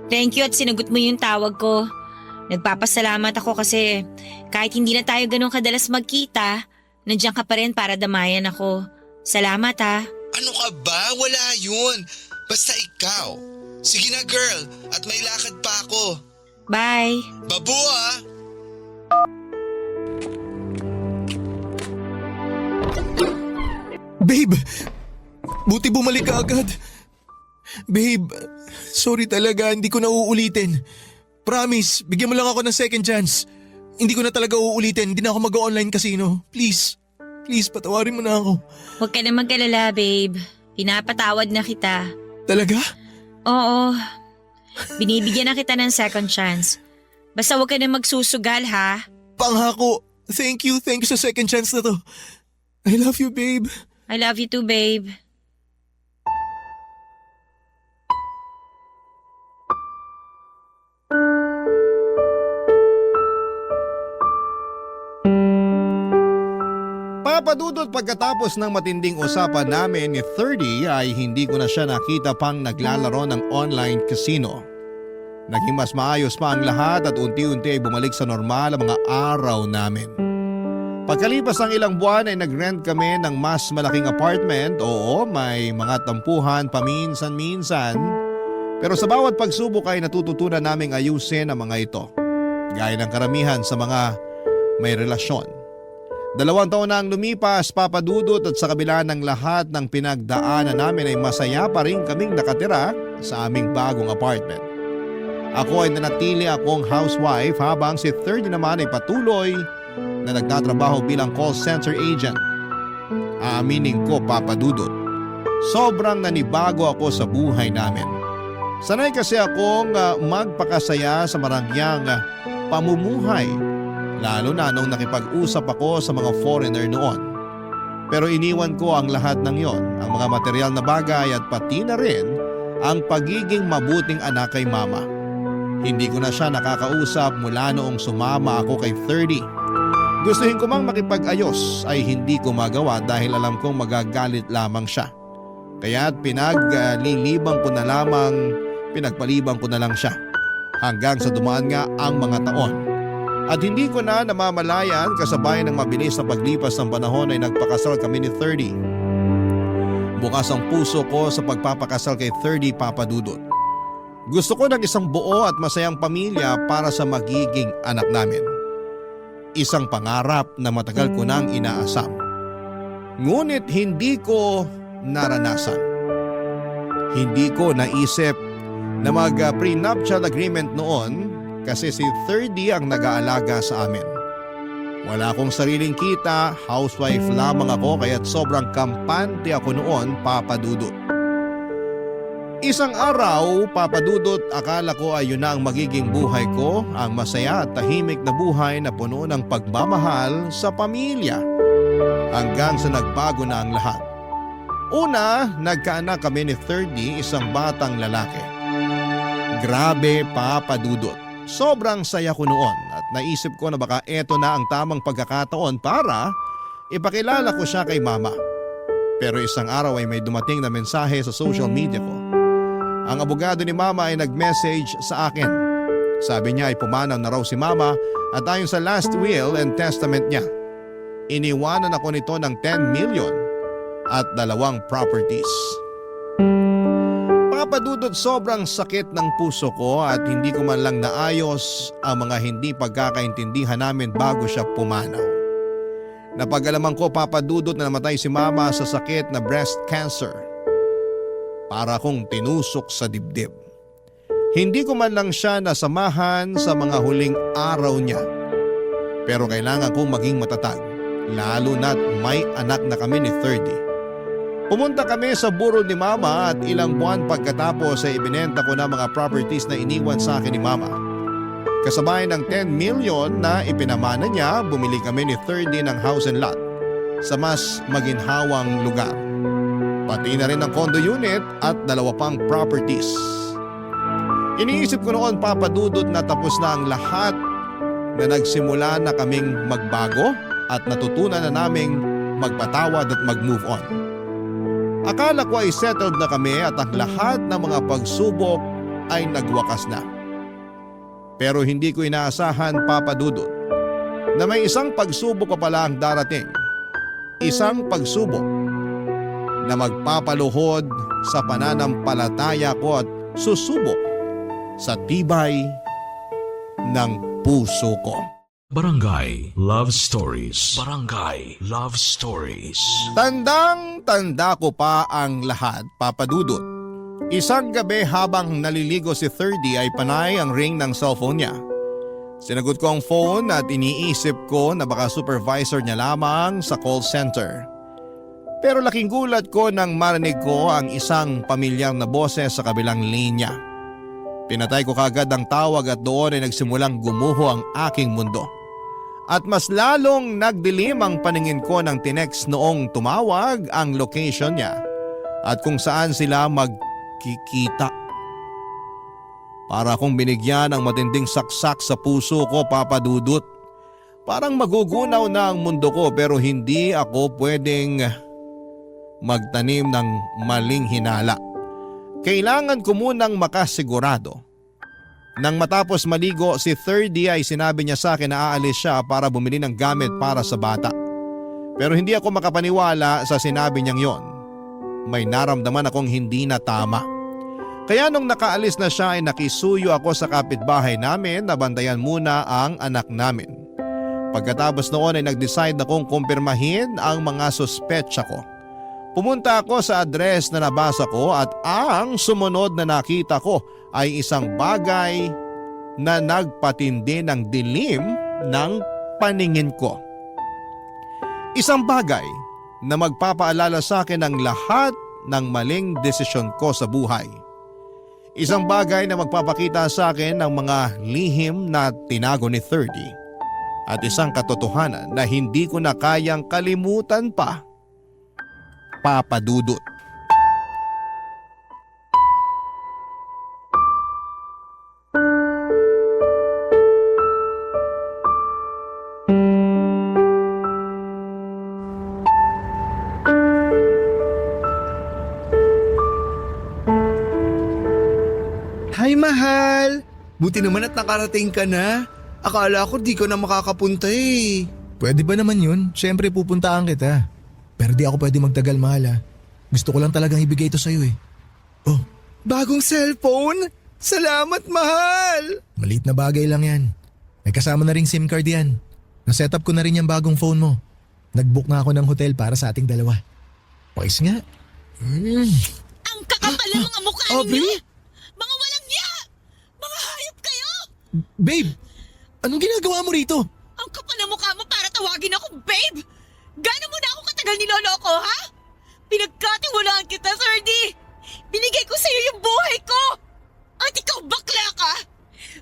Thank you at sinagot mo yung tawag ko. Nagpapasalamat ako kasi kahit hindi na tayo ganun kadalas magkita, nandiyan ka pa rin para damayan ako. Salamat ha. Ano ka ba? Wala yun. Basta ikaw. Sige na girl, at may lakad pa ako. Bye. Babu ah! Babe! Buti bumalik ka agad. Babe, sorry talaga, hindi ko na uulitin. Promise, bigyan mo lang ako ng second chance. Hindi ko na talaga uulitin, hindi na ako mag-online casino. Please, patawarin mo na ako. Huwag ka na mag-alala, babe. Pinapatawad na kita. Talaga? Oo. Binibigyan na kita ng second chance. Basta huwag ka na magsusugal, ha? Panghako. Thank you sa second chance na to. I love you, babe. I love you too, babe. Papadudot pagkatapos ng matinding usapan namin ni 30 ay hindi ko na siya nakita pang naglalaro ng online casino. Naging mas maayos pa ang lahat at unti-unti ay bumalik sa normal ang mga araw namin. Pagkalipas ng ilang buwan ay nag-rent kami ng mas malaking apartment. Oo, may mga tampuhan paminsan-minsan. Pero sa bawat pagsubok ay natututunan naming ayusin ang mga ito. Gaya ng karamihan sa mga may relasyon. 2 taon na ang lumipas, Papadudot, at sa kabila ng lahat ng pinagdaanan namin ay masaya pa rin kaming nakatira sa aming bagong apartment. Ako ay nanatili akong housewife habang si 30 naman ay patuloy na nagtatrabaho bilang call center agent. Aaminin ko, Papadudot, sobrang nanibago ako sa buhay namin. Sanay kasi akong magpakasaya sa marangyang pamumuhay, lalo na nung nakipag-usap ako sa mga foreigner noon. Pero iniwan ko ang lahat ng yon, ang mga material na bagay at pati na rin ang pagiging mabuting anak kay mama. Hindi ko na siya nakakausap mula noong sumama ako kay 30. Gustuhin ko mang makipag-ayos ay hindi ko magawa dahil alam kong magagalit lamang siya. Kaya't pinagpalibang ko na lang siya hanggang sa dumaan nga ang mga taon. At hindi ko na namamalayan kasabay ng mabilis na paglipas ng panahon ay nagpakasal kami ni 30. Bukas ang puso ko sa pagpapakasal kay 30, Papadudot. Gusto ko ng isang buo at masayang pamilya para sa magiging anak namin. Isang pangarap na matagal ko nang inaasam. Ngunit hindi ko naranasan. Hindi ko naisip na mag-prenuptial agreement noon kasi si 30 ang nag-aalaga sa amin. Wala akong sariling kita, housewife lamang ako kaya't sobrang kampante ako noon, Papadudot. Isang araw, Papadudot, akala ko ay yun na ang magiging buhay ko, ang masaya at tahimik na buhay na puno ng pagmamahal sa pamilya. Hanggang sa nagbago na ang lahat. Una, nagkaanak kami ni 30, isang batang lalaki. Grabe, Papadudot. Sobrang saya ko noon at naisip ko na baka eto na ang tamang pagkakataon para ipakilala ko siya kay mama. Pero isang araw ay may dumating na mensahe sa social media ko. Ang abogado ni mama ay nag-message sa akin. Sabi niya ay pumanaw na raw si mama at ayon sa last will and testament niya, iniwanan ako nito ng 10 million at 2 properties. Papadudot, sobrang sakit ng puso ko at hindi ko man lang naayos ang mga hindi pagkakaintindihan namin bago siya pumanaw. Napag-alaman ko, Papadudot, na namatay si mama sa sakit na breast cancer. Para akong tinusok sa dibdib. Hindi ko man lang siya nasamahan sa mga huling araw niya. Pero kailangan kong maging matatag, lalo na't may anak na kami ni 30. Pumunta kami sa burol ni mama at ilang buwan pagkatapos ay ibinenta ko na mga properties na iniwan sa akin ni mama. Kasabay ng 10 million na ipinamana niya, bumili kami ni 30 ng house and lot sa mas maginhawang lugar. Pati na rin ang condo unit at 2 pang properties. Iniisip ko noon, Papadudot, na tapos na ang lahat, na nagsimula na kaming magbago at natutunan na naming magpatawad at mag-move on. Akala ko ay settled na kami at ang lahat ng mga pagsubok ay nagwakas na. Pero hindi ko inaasahan, Papa Dudut, na may isang pagsubok pa pala ang darating. Isang pagsubok na magpapaluhod sa pananampalataya ko at susubok sa tibay ng puso ko. Barangay Love Stories. Barangay Love Stories. Tandang-tanda ko pa ang lahat, Papa Dudut. Isang gabi habang naliligo si 30 ay panay ang ring ng cellphone niya. Sinagot ko ang phone at iniisip ko na baka supervisor niya lamang sa call center. Pero laking gulat ko nang marinig ko ang isang pamilyar na boses sa kabilang linya. Pinatay ko kagad ang tawag at doon ay nagsimulang gumuho ang aking mundo. At mas lalong nagdilim ang paningin ko nang tinext noong tumawag ang location niya at kung saan sila magkikita. Para akong binigyan ng matinding saksak sa puso ko, Papa Dudut. Parang magugunaw na ang mundo ko pero hindi ako pwedeng magtanim ng maling hinala. Kailangan ko munang makasigurado. Nang matapos maligo si 30 ay sinabi niya sa akin na aalis siya para bumili ng gamit para sa bata. Pero hindi ako makapaniwala sa sinabi niyang yon. May naramdaman akong hindi na tama. Kaya nung nakaalis na siya ay nakisuyo ako sa kapitbahay namin na bantayan muna ang anak namin. Pagkatapos noon ay nag-decide na kong kumpirmahin ang mga suspetsa ko. Pumunta ako sa address na nabasa ko at ang sumunod na nakita ko ay isang bagay na nagpatindi ng dilim ng paningin ko. Isang bagay na magpapaalala sa akin ng lahat ng maling desisyon ko sa buhay. Isang bagay na magpapakita sa akin ng mga lihim na tinago ni 30 at isang katotohanan na hindi ko na kayang kalimutan pa, Papa Dudut. Hi, mahal! Buti naman at nakarating ka na. Akala ko di ka na makakapunta eh. Pwede ba naman yun? Siyempre pupuntaan kita. Pero di ako pwede magtagal, mahal ha. Gusto ko lang talagang ibigay ito sa'yo eh. Oh, Bagong cellphone? Salamat, mahal! maliit na bagay lang yan. May kasama na ring SIM card yan. Naset up ko na rin yung bagong phone mo. Nag-book na ako ng hotel para sa ating dalawa. Pakis nga. Ang kakapal ng mga mukha Aubrey? ninyo! Mga walang niya! Mga hayop kayo! Babe, anong ginagawa mo rito? Ang kapal ng mukha mo para tawagin ako, babe! Gano'n mo na ako katagal niloloko, ha? Pinagkatiwalaan kita, 30! Binigay ko sa'yo yung buhay ko! At ikaw bakla ka!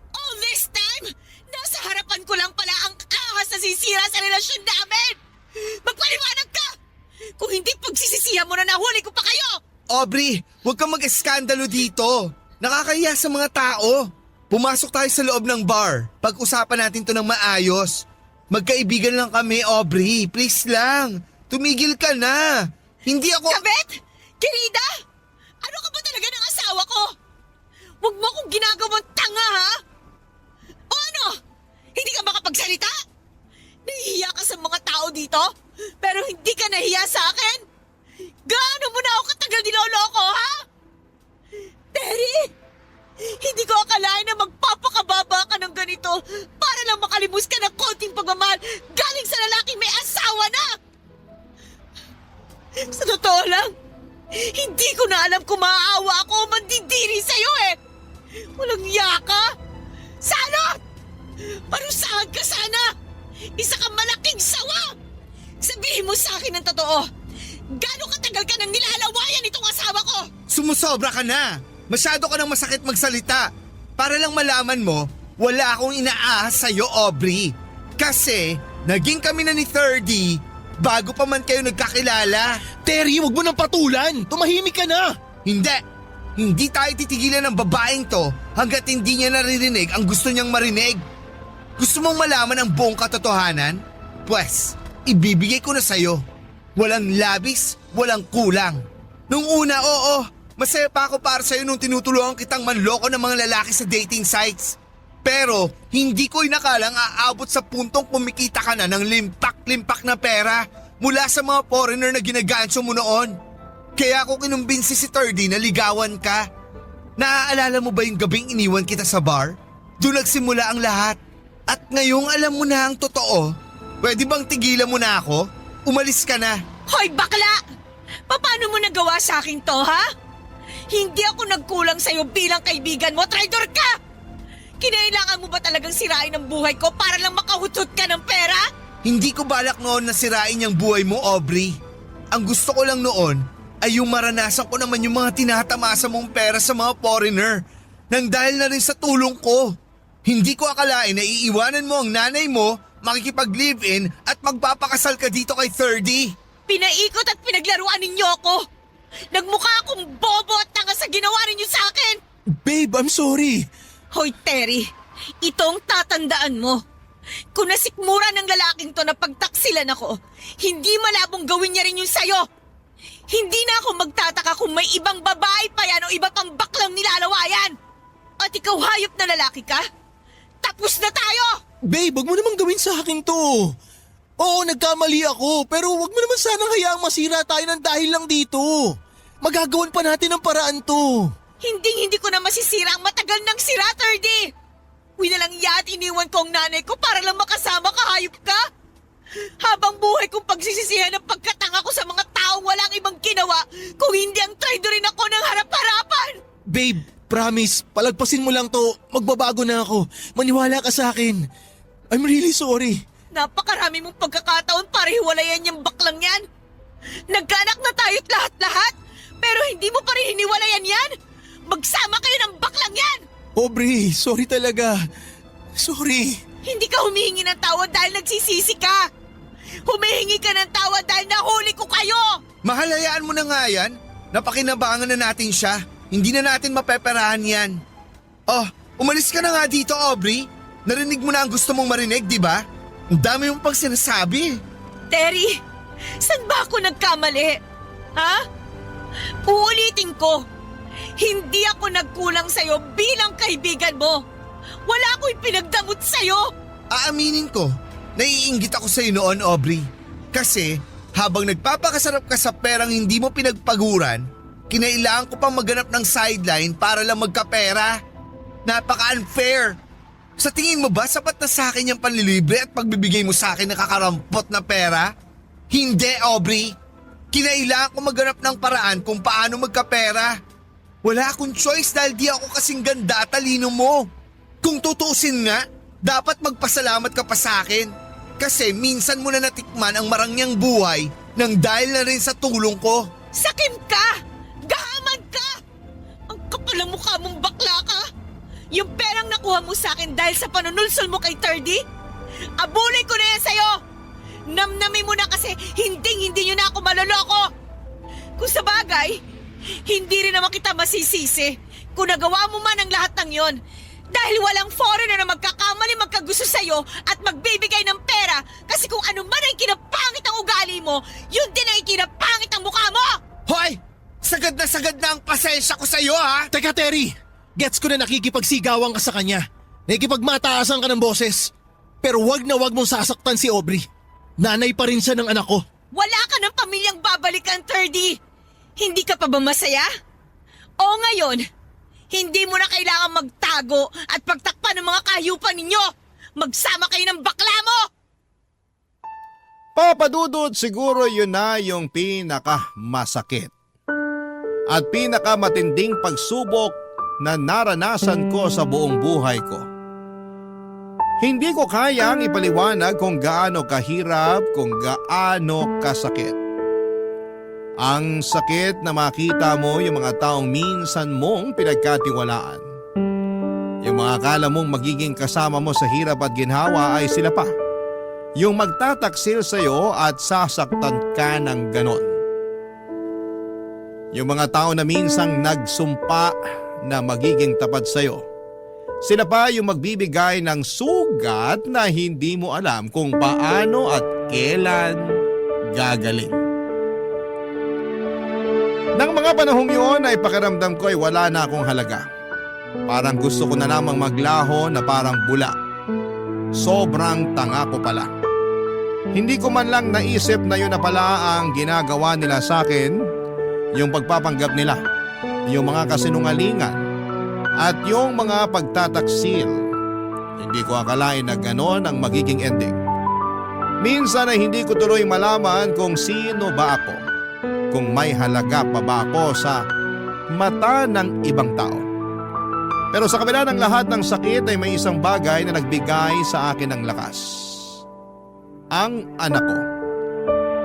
All this time, nasa harapan ko lang pala ang ahas na sisira sa relasyon namin! Magpaliwanag ka! Kung hindi pagsisisihan mo na nahuli ko pa kayo! Aubrey, huwag kang mag-eskandalo dito. Nakakahiya sa mga tao. Pumasok tayo sa loob ng bar. Pag-usapan natin to ng maayos. Magkaibigan lang kami, Aubrey. Please lang. Tumigil ka na. Hindi ako... Kabet! Querida! Ano ka ba talaga ng asawa ko? Huwag mo akong ginagawang tanga, ha? O ano? Hindi ka makapagsalita? Nahihiya ka sa mga tao dito? Pero hindi ka nahiya sa akin? Gaano mo na ako katagal niloloko, ha? Terry! Hindi ko akalain na magpapakababa ka ng ganito para lang makalimos ka ng konting pagmamahal galing sa lalaking may asawa na! Sa totoo lang, hindi ko na alam kung maaawa ako o mandidiri sa'yo eh! Walang yaka! Salot! Parusahan ka sana! Isa kang malaking sawa! Sabihin mo sa akin ng totoo, gano'ng katagal ka nang nilalawayan itong asawa ko? Sumusobra ka na. Masyado ka nang masakit magsalita. Para lang malaman mo, wala akong inaahas sa'yo, Aubrey. Kasi, naging kami na ni 30 bago pa man kayo nagkakilala. Terry, wag mo nang patulan! Tumahimik ka na! Hindi! Hindi tayo titigilan ng babaeng to hanggat hindi niya naririnig ang gusto niyang marinig. Gusto mong malaman ang buong katotohanan? Pwes, ibibigay ko na sa'yo. Walang labis, walang kulang. Nung una, oo. Masaya pa ako para sa'yo nung tinutulungan kitang manloko ng mga lalaki sa dating sites. Pero hindi ko inakalang aabot sa puntong kumikita ka na ng limpak-limpak na pera mula sa mga foreigner na ginagancho mo noon. Kaya ako kinumbinsi si Thirdy na ligawan ka. Naaalala mo ba yung gabing iniwan kita sa bar? Doon nagsimula ang lahat. At ngayong alam mo na ang totoo, pwede bang tigilan mo na ako? Umalis ka na. Hoy, bakla! Paano mo nagawa sa akin to, ha? Hindi ako nagkulang sa'yo bilang kaibigan mo, traitor ka! Kinailangan mo ba talagang sirain ang buhay ko para lang makahutot ka ng pera? Hindi ko balak noon na sirain yung buhay mo, Aubrey. Ang gusto ko lang noon ay yung maranasan ko naman yung mga tinatamasa mong pera sa mga foreigner nang dahil na rin sa tulong ko. Hindi ko akalain na iiwanan mo ang nanay mo, makikipag-live-in at magpapakasal ka dito kay Thirdy. Pinaikot at pinaglaruan ninyo ako! Nagmukha akong bobo at tanga sa ginawa ninyo sa akin! Babe, I'm sorry. Hoy, Terry, itong tatandaan mo. Kung nasikmura ng lalaking to na pagtaksilan ako, hindi malabong gawin niya rin yung sayo. Hindi na ako magtataka kung may ibang babae pa yan o iba pang baklang nilalawayan. At ikaw hayop na lalaki ka? Tapos na tayo! Babe, wag mo naman gawin sa akin to. Oo, nagkamali ako, pero wag mo naman sanang hayaang masira tayo ng dahil lang dito. Magagawan pa natin ang paraan to. Hindi ko na masisira ang matagal ng sira, Thirdy! Uy na lang yan, iniwan ko ang nanay ko para lang makasama ka, hayop ka! Habang buhay kong pagsisisihan ang pagkatanga ko sa mga taong walang ibang ginawa kung hindi ang traidorin ako ng harap-harapan! Babe, promise, palagpasin mo lang to. Magbabago na ako. Maniwala ka sa akin. I'm really sorry. Napakarami mong pagkakataon para hiwalayan yung baklang yan. Nagkaanak na tayo't lahat-lahat, pero hindi mo pa rin hiniwalayan yan. Magsama kayo ng baklang yan! Aubrey, sorry talaga. Sorry. Hindi ka humihingi ng tawad dahil nagsisisi ka. Humihingi ka ng tawad dahil nahuli ko kayo. Mahal, hayaan mo na nga yan. Napakinabangan na natin siya. Hindi na natin mapeperahan yan. Oh, umalis ka na nga dito, Aubrey. Narinig mo na ang gusto mong marinig, di ba? Ang dami mong pang sinasabi. Terry, saan ba ako nagkamali? Ha? Uulitin ko. Hindi ako nagkulang sa'yo bilang kaibigan mo. Wala akong pinagdamot sa'yo. Aaminin ko, naiinggit ako sa'yo noon, Aubrey. Kasi habang nagpapakasarap ka sa perang hindi mo pinagpaguran, kinailangan ko pang maganap ng sideline para lang magkapera. Napaka-unfair. Sa tingin mo ba sapat na sa akin yung panlilibre at pagbibigay mo sa akin ng kakarampot na pera? Hindi, Aubrey. Kinailangan ko maganap ng paraan kung paano magkapera. Wala akong choice dahil di ako kasing ganda at talino mo. Kung tutuusin nga, dapat magpasalamat ka pa sa akin. Kasi minsan mo na natikman ang marangyang buhay nang dahil na rin sa tulong ko. Sakim ka! Gahaman ka! Ang kapal ang mukha mong bakla ka! Yung perang nakuha mo sa akin dahil sa panunulsol mo kay Thirdy, abulay ko na yan sa'yo! Namnamin mo na kasi hindi nyo na ako maloloko! Kung sa bagay, hindi rin naman kita masisisi kung nagawa mo man ang lahat ng yon. Dahil walang foreigner na magkakamali magkagusto sa'yo at magbibigay ng pera kasi kung ano man ay kinapangit ang ugali mo, yun din ay kinapangit ang mukha mo! Hoy! Sagad na ang pasensya ko sa'yo, ha? Teka, Terry. Gets ko na nakikipagsigawan ka sa kanya. Nakikipagmataasan ka ng boses. Pero wag na wag mong sasaktan si Aubrey. Nanay pa rin siya ng anak ko. Wala ka ng pamilyang babalikan, Thirdy! Hindi ka pa ba masaya? O ngayon, hindi mo na kailangan magtago at pagtakpan ng mga kahayupan ninyo! Magsama kayo ng bakla mo! Papadudod, siguro yun na yung pinakamasakit at pinakamatinding pagsubok na naranasan ko sa buong buhay ko. Hindi ko kayang ipaliwanag kung gaano kahirap, kung gaano kasakit. Ang sakit na makita mo yung mga taong minsan mong pinagkatiwalaan. Yung mga akala mong magiging kasama mo sa hirap at ginhawa ay sila pa. Yung magtataksil sa'yo at sasaktan ka ng ganon. Yung mga tao na minsang nagsumpa na magiging tapat sa'yo. Sila pa yung magbibigay ng sugat na hindi mo alam kung paano at kailan gagaling. Nang mga panahong yun ay pakiramdam ko ay wala na akong halaga. Parang gusto ko na lamang maglaho na parang bula. Sobrang tanga ko pala. Hindi ko man lang naisip na yun na pala ang ginagawa nila sa akin, yung pagpapanggap nila, yung mga kasinungalingan, at yung mga pagtataksil. Hindi ko akalain na ganon ang magiging ending. Minsan ay hindi ko tuloy malaman kung sino ba ako, kung may halaga pa ba ako sa mata ng ibang tao. Pero sa kabila ng lahat ng sakit ay may isang bagay na nagbigay sa akin ng lakas. Ang anak ko.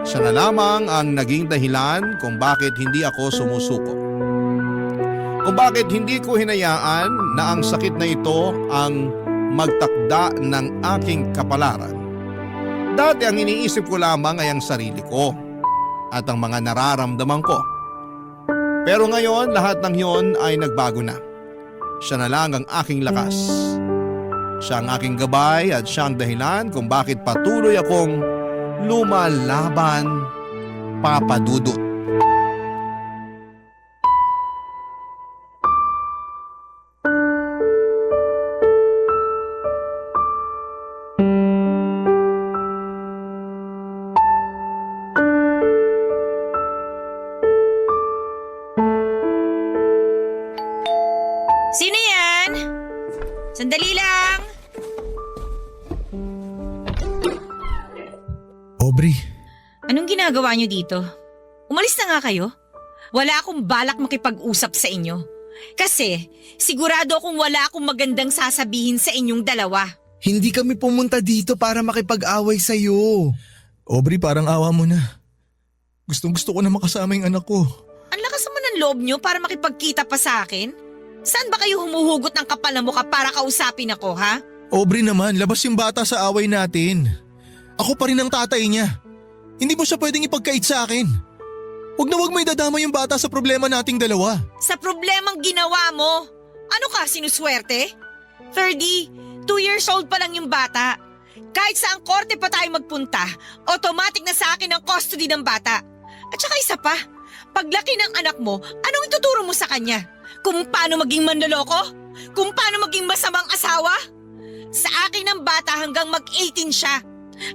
Siya na lamang ang naging dahilan kung bakit hindi ako sumusuko. Kung bakit hindi ko hinayaan na ang sakit na ito ang magtakda ng aking kapalaran. Dati ang iniisip ko lamang ay ang sarili ko at ang mga nararamdaman ko. Pero ngayon lahat ng yon ay nagbago na. Siya na lang ang aking lakas. Siya ang aking gabay at siya ang dahilan kung bakit patuloy akong lumalaban, Papa Dudut. Sino yan? Sandali lang. Aubrey, Anong ginagawa niyo dito? Umalis na nga kayo. Wala akong balak makipag-usap sa inyo. Kasi sigurado akong wala akong magandang sasabihin sa inyong dalawa. Hindi kami pumunta dito para makipag-away sa'yo. Aubrey, parang awa mo na. Gustong gusto ko na makasama yung anak ko. Ang lakas naman ng loob niyo para makipagkita pa sa akin. Saan ba kayo humuhugot ng kapal na mukha para kausapin ako, ha? Aubrey naman, labas yung bata sa away natin. Ako pa rin ang tatay niya. Hindi mo siya pwedeng ipagkait sa akin. Huwag na huwag may dadama yung bata sa problema nating dalawa. Sa problemang ginawa mo, ano ka, sinuswerte? 30, 2 years old pa lang yung bata. Kahit saang korte pa tayo magpunta, automatic na sa akin ang custody ng bata. At saka isa pa, paglaki ng anak mo, anong ituturo mo sa kanya? Kung paano maging manloloko? Kung paano maging masamang asawa? Sa akin ang bata hanggang mag-18 siya.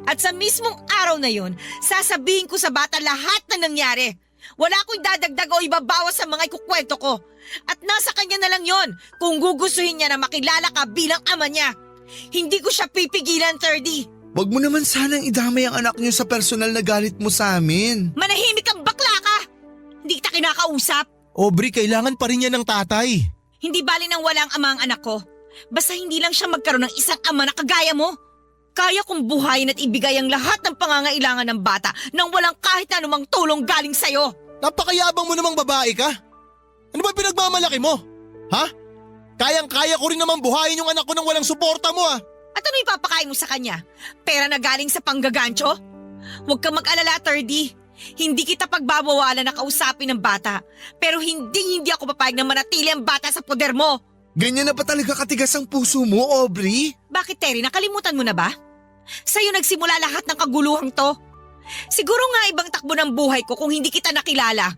At sa mismong araw na yun, sasabihin ko sa bata lahat na nangyari. Wala akong dadagdag o ibabawas sa mga ikukwento ko. At nasa kanya na lang yon kung gugustuhin niya na makilala ka bilang ama niya. Hindi ko siya pipigilan, 30. Wag mo naman sanang idamay ang anak niyo sa personal na galit mo sa amin. Manahimik kang bakla ka! Hindi kita kinakausap. Aubrey, kailangan pa rin yan ng tatay. Hindi bali nang walang ama ang anak ko. Basta hindi lang siya magkaroon ng isang ama na kagaya mo. Kaya kong buhayin at ibigay ang lahat ng pangangailangan ng bata nang walang kahit anumang tulong galing sa'yo. Napakayabang mo namang babae ka. Ano ba pinagmamalaki mo? Ha? Kayang-kaya ko rin naman buhayin yung anak ko nang walang suporta mo ah. At ano ipapakain mo sa kanya? Pera na galing sa panggagancho? Huwag kang mag-alala, 30. Hindi kita pagbabawalan na kausapin ng bata. Pero hindi ako papayag na manatili ang bata sa poder mo. Ganyan na ba talaga katigas ang puso mo, Aubrey? Bakit, Terry? Nakalimutan mo na ba? Sa'yo nagsimula lahat ng kaguluhang to. Siguro nga ibang takbo ng buhay ko kung hindi kita nakilala.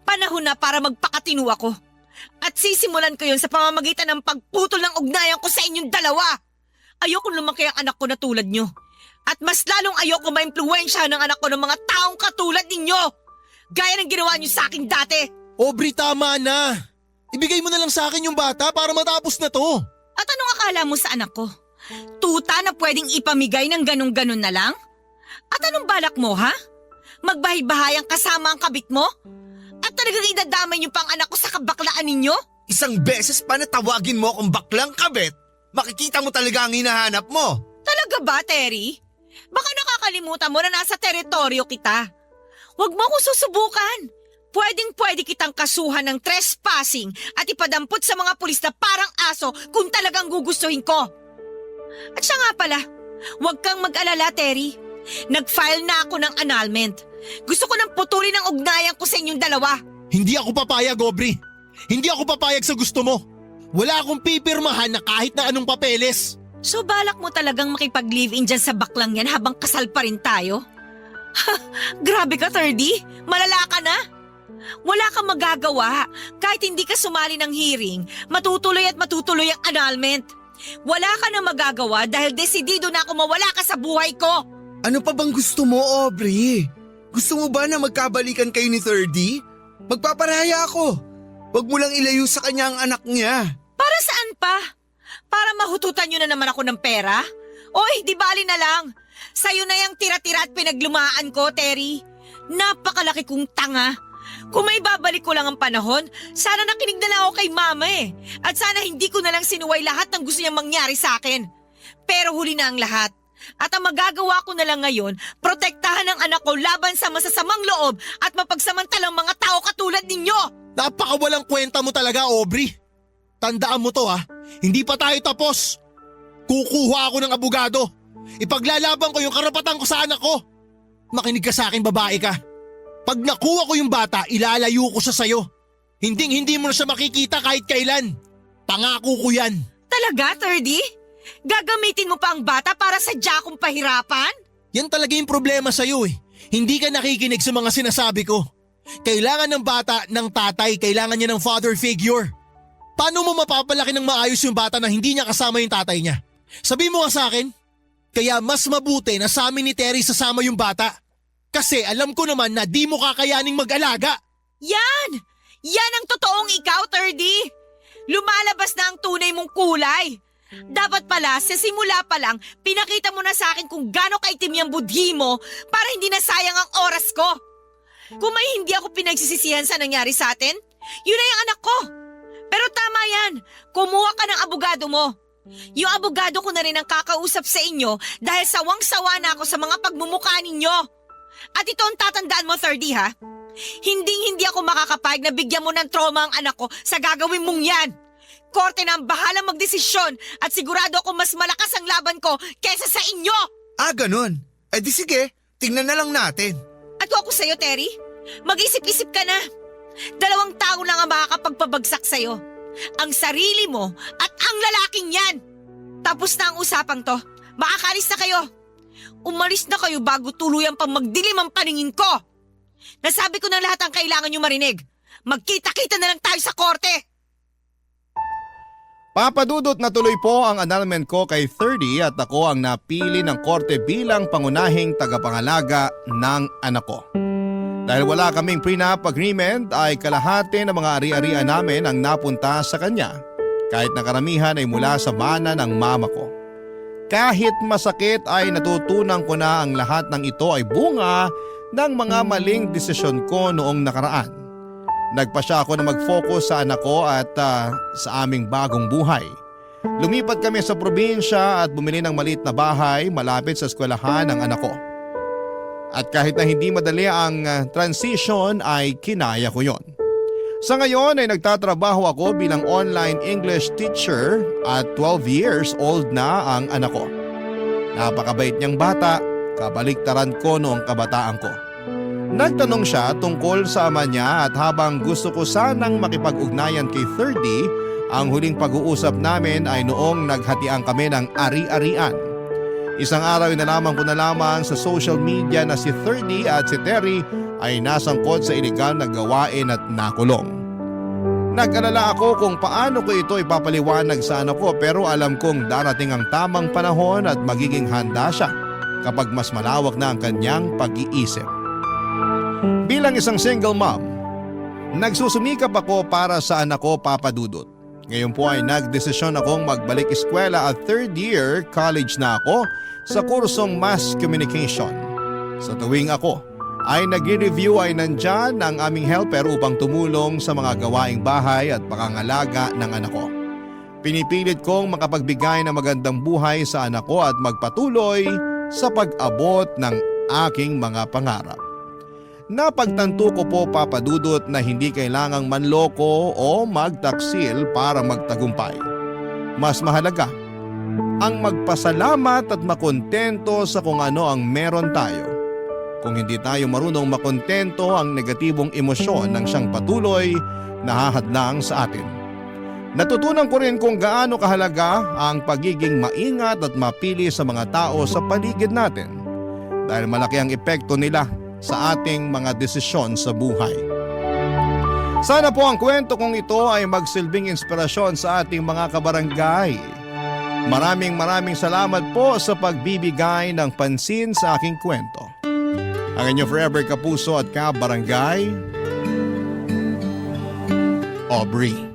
Panahon na para magpakatino ako. At sisimulan ko yun sa pamamagitan ng pagputol ng ugnayan ko sa inyong dalawa. Ayoko lumaki ang anak ko na tulad nyo. At mas lalong ayoko maimpluwensya ng anak ko ng mga taong katulad ninyo. Gaya ng ginawa nyo sa akin dati. Aubrey, tama na. Ibigay mo na lang sa akin yung bata para matapos na to. At anong akala mo sa anak ko? Tuta na pwedeng ipamigay ng ganun-ganun na lang? At anong balak mo, ha? Magbahay-bahayang kasama ang kabit mo? At talagang idadamay niyo pang anak ko sa kabaklaan ninyo? Isang beses pa na tawagin mo akong baklang kabet, makikita mo talaga ang hinahanap mo. Talaga ba, Terry? Baka nakakalimutan mo na nasa teritoryo kita. Huwag mo akong susubukan. Pwedeng-pwede kitang kasuhan ng trespassing at ipadampot sa mga pulis na parang aso kung talagang gugustuhin ko. At siya nga pala, huwag kang mag-alala, Terry. Nag-file na ako ng annulment. Gusto ko nang putulin ang ugnayan ko sa inyong dalawa. Hindi ako papayag, Aubrey. Hindi ako papayag sa gusto mo. Wala akong pipirmahan na kahit na anong papeles. So balak mo talagang makipag-live-in dyan sa baklang yan habang kasal pa rin tayo? Ha, grabe ka, 30. Malala ka na. Wala kang magagawa. Kahit hindi ka sumali ng hearing, matutuloy at matutuloy ang annulment. Wala ka na magagawa dahil desidido na ako mawala ka sa buhay ko. Ano pa bang gusto mo, Aubrey? Gusto mo ba na magkabalikan kayo ni 30? Magpaparaya ako. Huwag mo lang ilayo sa kanya ang anak niya. Para saan pa? Para mahututan nyo na naman ako ng pera? Oy, di bali na lang. Sa'yo na yung tira-tira at pinaglumaan ko, Terry. Napakalaki kong tanga. Kung may babalik ko lang ang panahon, sana nakinig na lang ako kay mama eh. At sana hindi ko na lang sinuway lahat ng gusto niyang mangyari sa akin. Pero huli na ang lahat. At ang magagawa ko na lang ngayon, protektahan ang anak ko laban sa masasamang loob at mapagsamantalang mga tao katulad ninyo. Napakawalang kwenta mo talaga, Aubrey. Tandaan mo to ha, hindi pa tayo tapos. Kukuha ako ng abogado. Ipaglalaban ko yung karapatan ko sa anak ko. Makinig ka sa akin, babae ka. Pag nakuha ko yung bata, ilalayo ko siya sa'yo. Hindi mo na siya makikita kahit kailan. Pangako ko yan. Talaga, 30? Gagamitin mo pa ang bata para sadya akong pahirapan? Yan talaga yung problema sa'yo eh. Hindi ka nakikinig sa mga sinasabi ko. Kailangan ng bata ng tatay, kailangan niya ng father figure. Paano mo mapapalaki ng maayos yung bata na hindi niya kasama yung tatay niya? Sabi mo nga sa akin, kaya mas mabuti na sa amin ni Terry sasama yung bata. Kasi alam ko naman na di mo kakayaning mag-alaga. Yan! Yan ang totoong ikaw, 30! Lumalabas na ang tunay mong kulay. Dapat pala, sa simula pa lang, pinakita mo na sa akin kung gaano kaitim yung budhi mo para hindi na sayang ang oras ko. Kung may hindi ako pinagsisisihan sa nangyari sa atin, yun na yung anak ko. Pero tama yan, kumuha ka ng abogado mo. Yung abogado ko na rin ang kakausap sa inyo dahil sawang-sawa na ako sa mga pagmumukha ninyo. At ito ang tatandaan mo, 30 ha? Hindi ako makakapayag na bigyan mo ng trauma ang anak ko sa gagawin mong yan. Korte na ang bahala magdesisyon at sigurado ako mas malakas ang laban ko kaysa sa inyo. Ah, ganun. Eh di sige, tingnan na lang natin. At kung ako sa'yo, Terry, mag-isip-isip ka na. 2 tao lang ang makakapagpabagsak sa'yo. Ang sarili mo at ang lalaking yan. Tapos na ang usapang to. Makakalis na kayo. Umalis na kayo bago tuluyan pang magdilim ang paningin ko. Nasabi ko na lahat ang kailangan nyo marinig. Magkita-kita na lang tayo sa korte. Papadudot na tuloy po ang annulment ko kay 30 at ako ang napili ng korte bilang pangunahing tagapangalaga ng anak ko. Dahil wala kaming prenup agreement ay kalahati ng mga ari-arian namin ang napunta sa kanya. Kahit na karamihan ay mula sa mana ng mama ko. Kahit masakit ay natutunan ko na ang lahat ng ito ay bunga ng mga maling desisyon ko noong nakaraan. Nagpasya ako na mag-focus sa anak ko at sa aming bagong buhay. Lumipat kami sa probinsya at bumili ng maliit na bahay malapit sa eskwelahan ng anak ko. At kahit na hindi madali ang transition ay kinaya ko yon. Sa ngayon ay nagtatrabaho ako bilang online English teacher at 12 years old na ang anak ko. Napakabait niyang bata, kabaliktaran ko noong kabataan ko. Nagtanong siya tungkol sa ama niya at habang gusto ko sanang makipag-ugnayan kay 30, ang huling pag-uusap namin ay noong naghatian kami ng ari-arian. Isang araw na lamang ko na lamang sa social media na si 30 at si Terry ay nasangkot sa iligal na gawain at nakulong. Nag-alala ako kung paano ko ito ipapaliwanag sa anak ko pero alam kong darating ang tamang panahon at magiging handa siya kapag mas malawak na ang kanyang pag-iisip. Bilang isang single mom, nagsusumikap ako para sa anak ko, Papa Dudut. Ngayon po ay nagdesisyon akong magbalik eskwela at 3rd year college na ako sa kursong Mass Communication. Sa tuwing ako ay nag-review ay nandyan ang aming helper upang tumulong sa mga gawaing bahay at pangangalaga ng anak ko. Pinipilit kong makapagbigay ng magandang buhay sa anak ko at magpatuloy sa pag-abot ng aking mga pangarap. Napagtanto ko po, Papa Dudut, na hindi kailangang manloko o magtaksil para magtagumpay. Mas mahalaga ang magpasalamat at makontento sa kung ano ang meron tayo. Kung hindi tayo marunong makontento, ang negatibong emosyon ng siyang patuloy na hahadlang sa atin. Natutunan ko rin kung gaano kahalaga ang pagiging maingat at mapili sa mga tao sa paligid natin dahil malaki ang epekto nila sa ating mga desisyon sa buhay. Sana po ang kwento kong ito ay magsilbing inspirasyon sa ating mga kabarangay. Maraming salamat po sa pagbibigay ng pansin sa aking kwento. Ang inyong forever kapuso at kabarangay, Aubrey.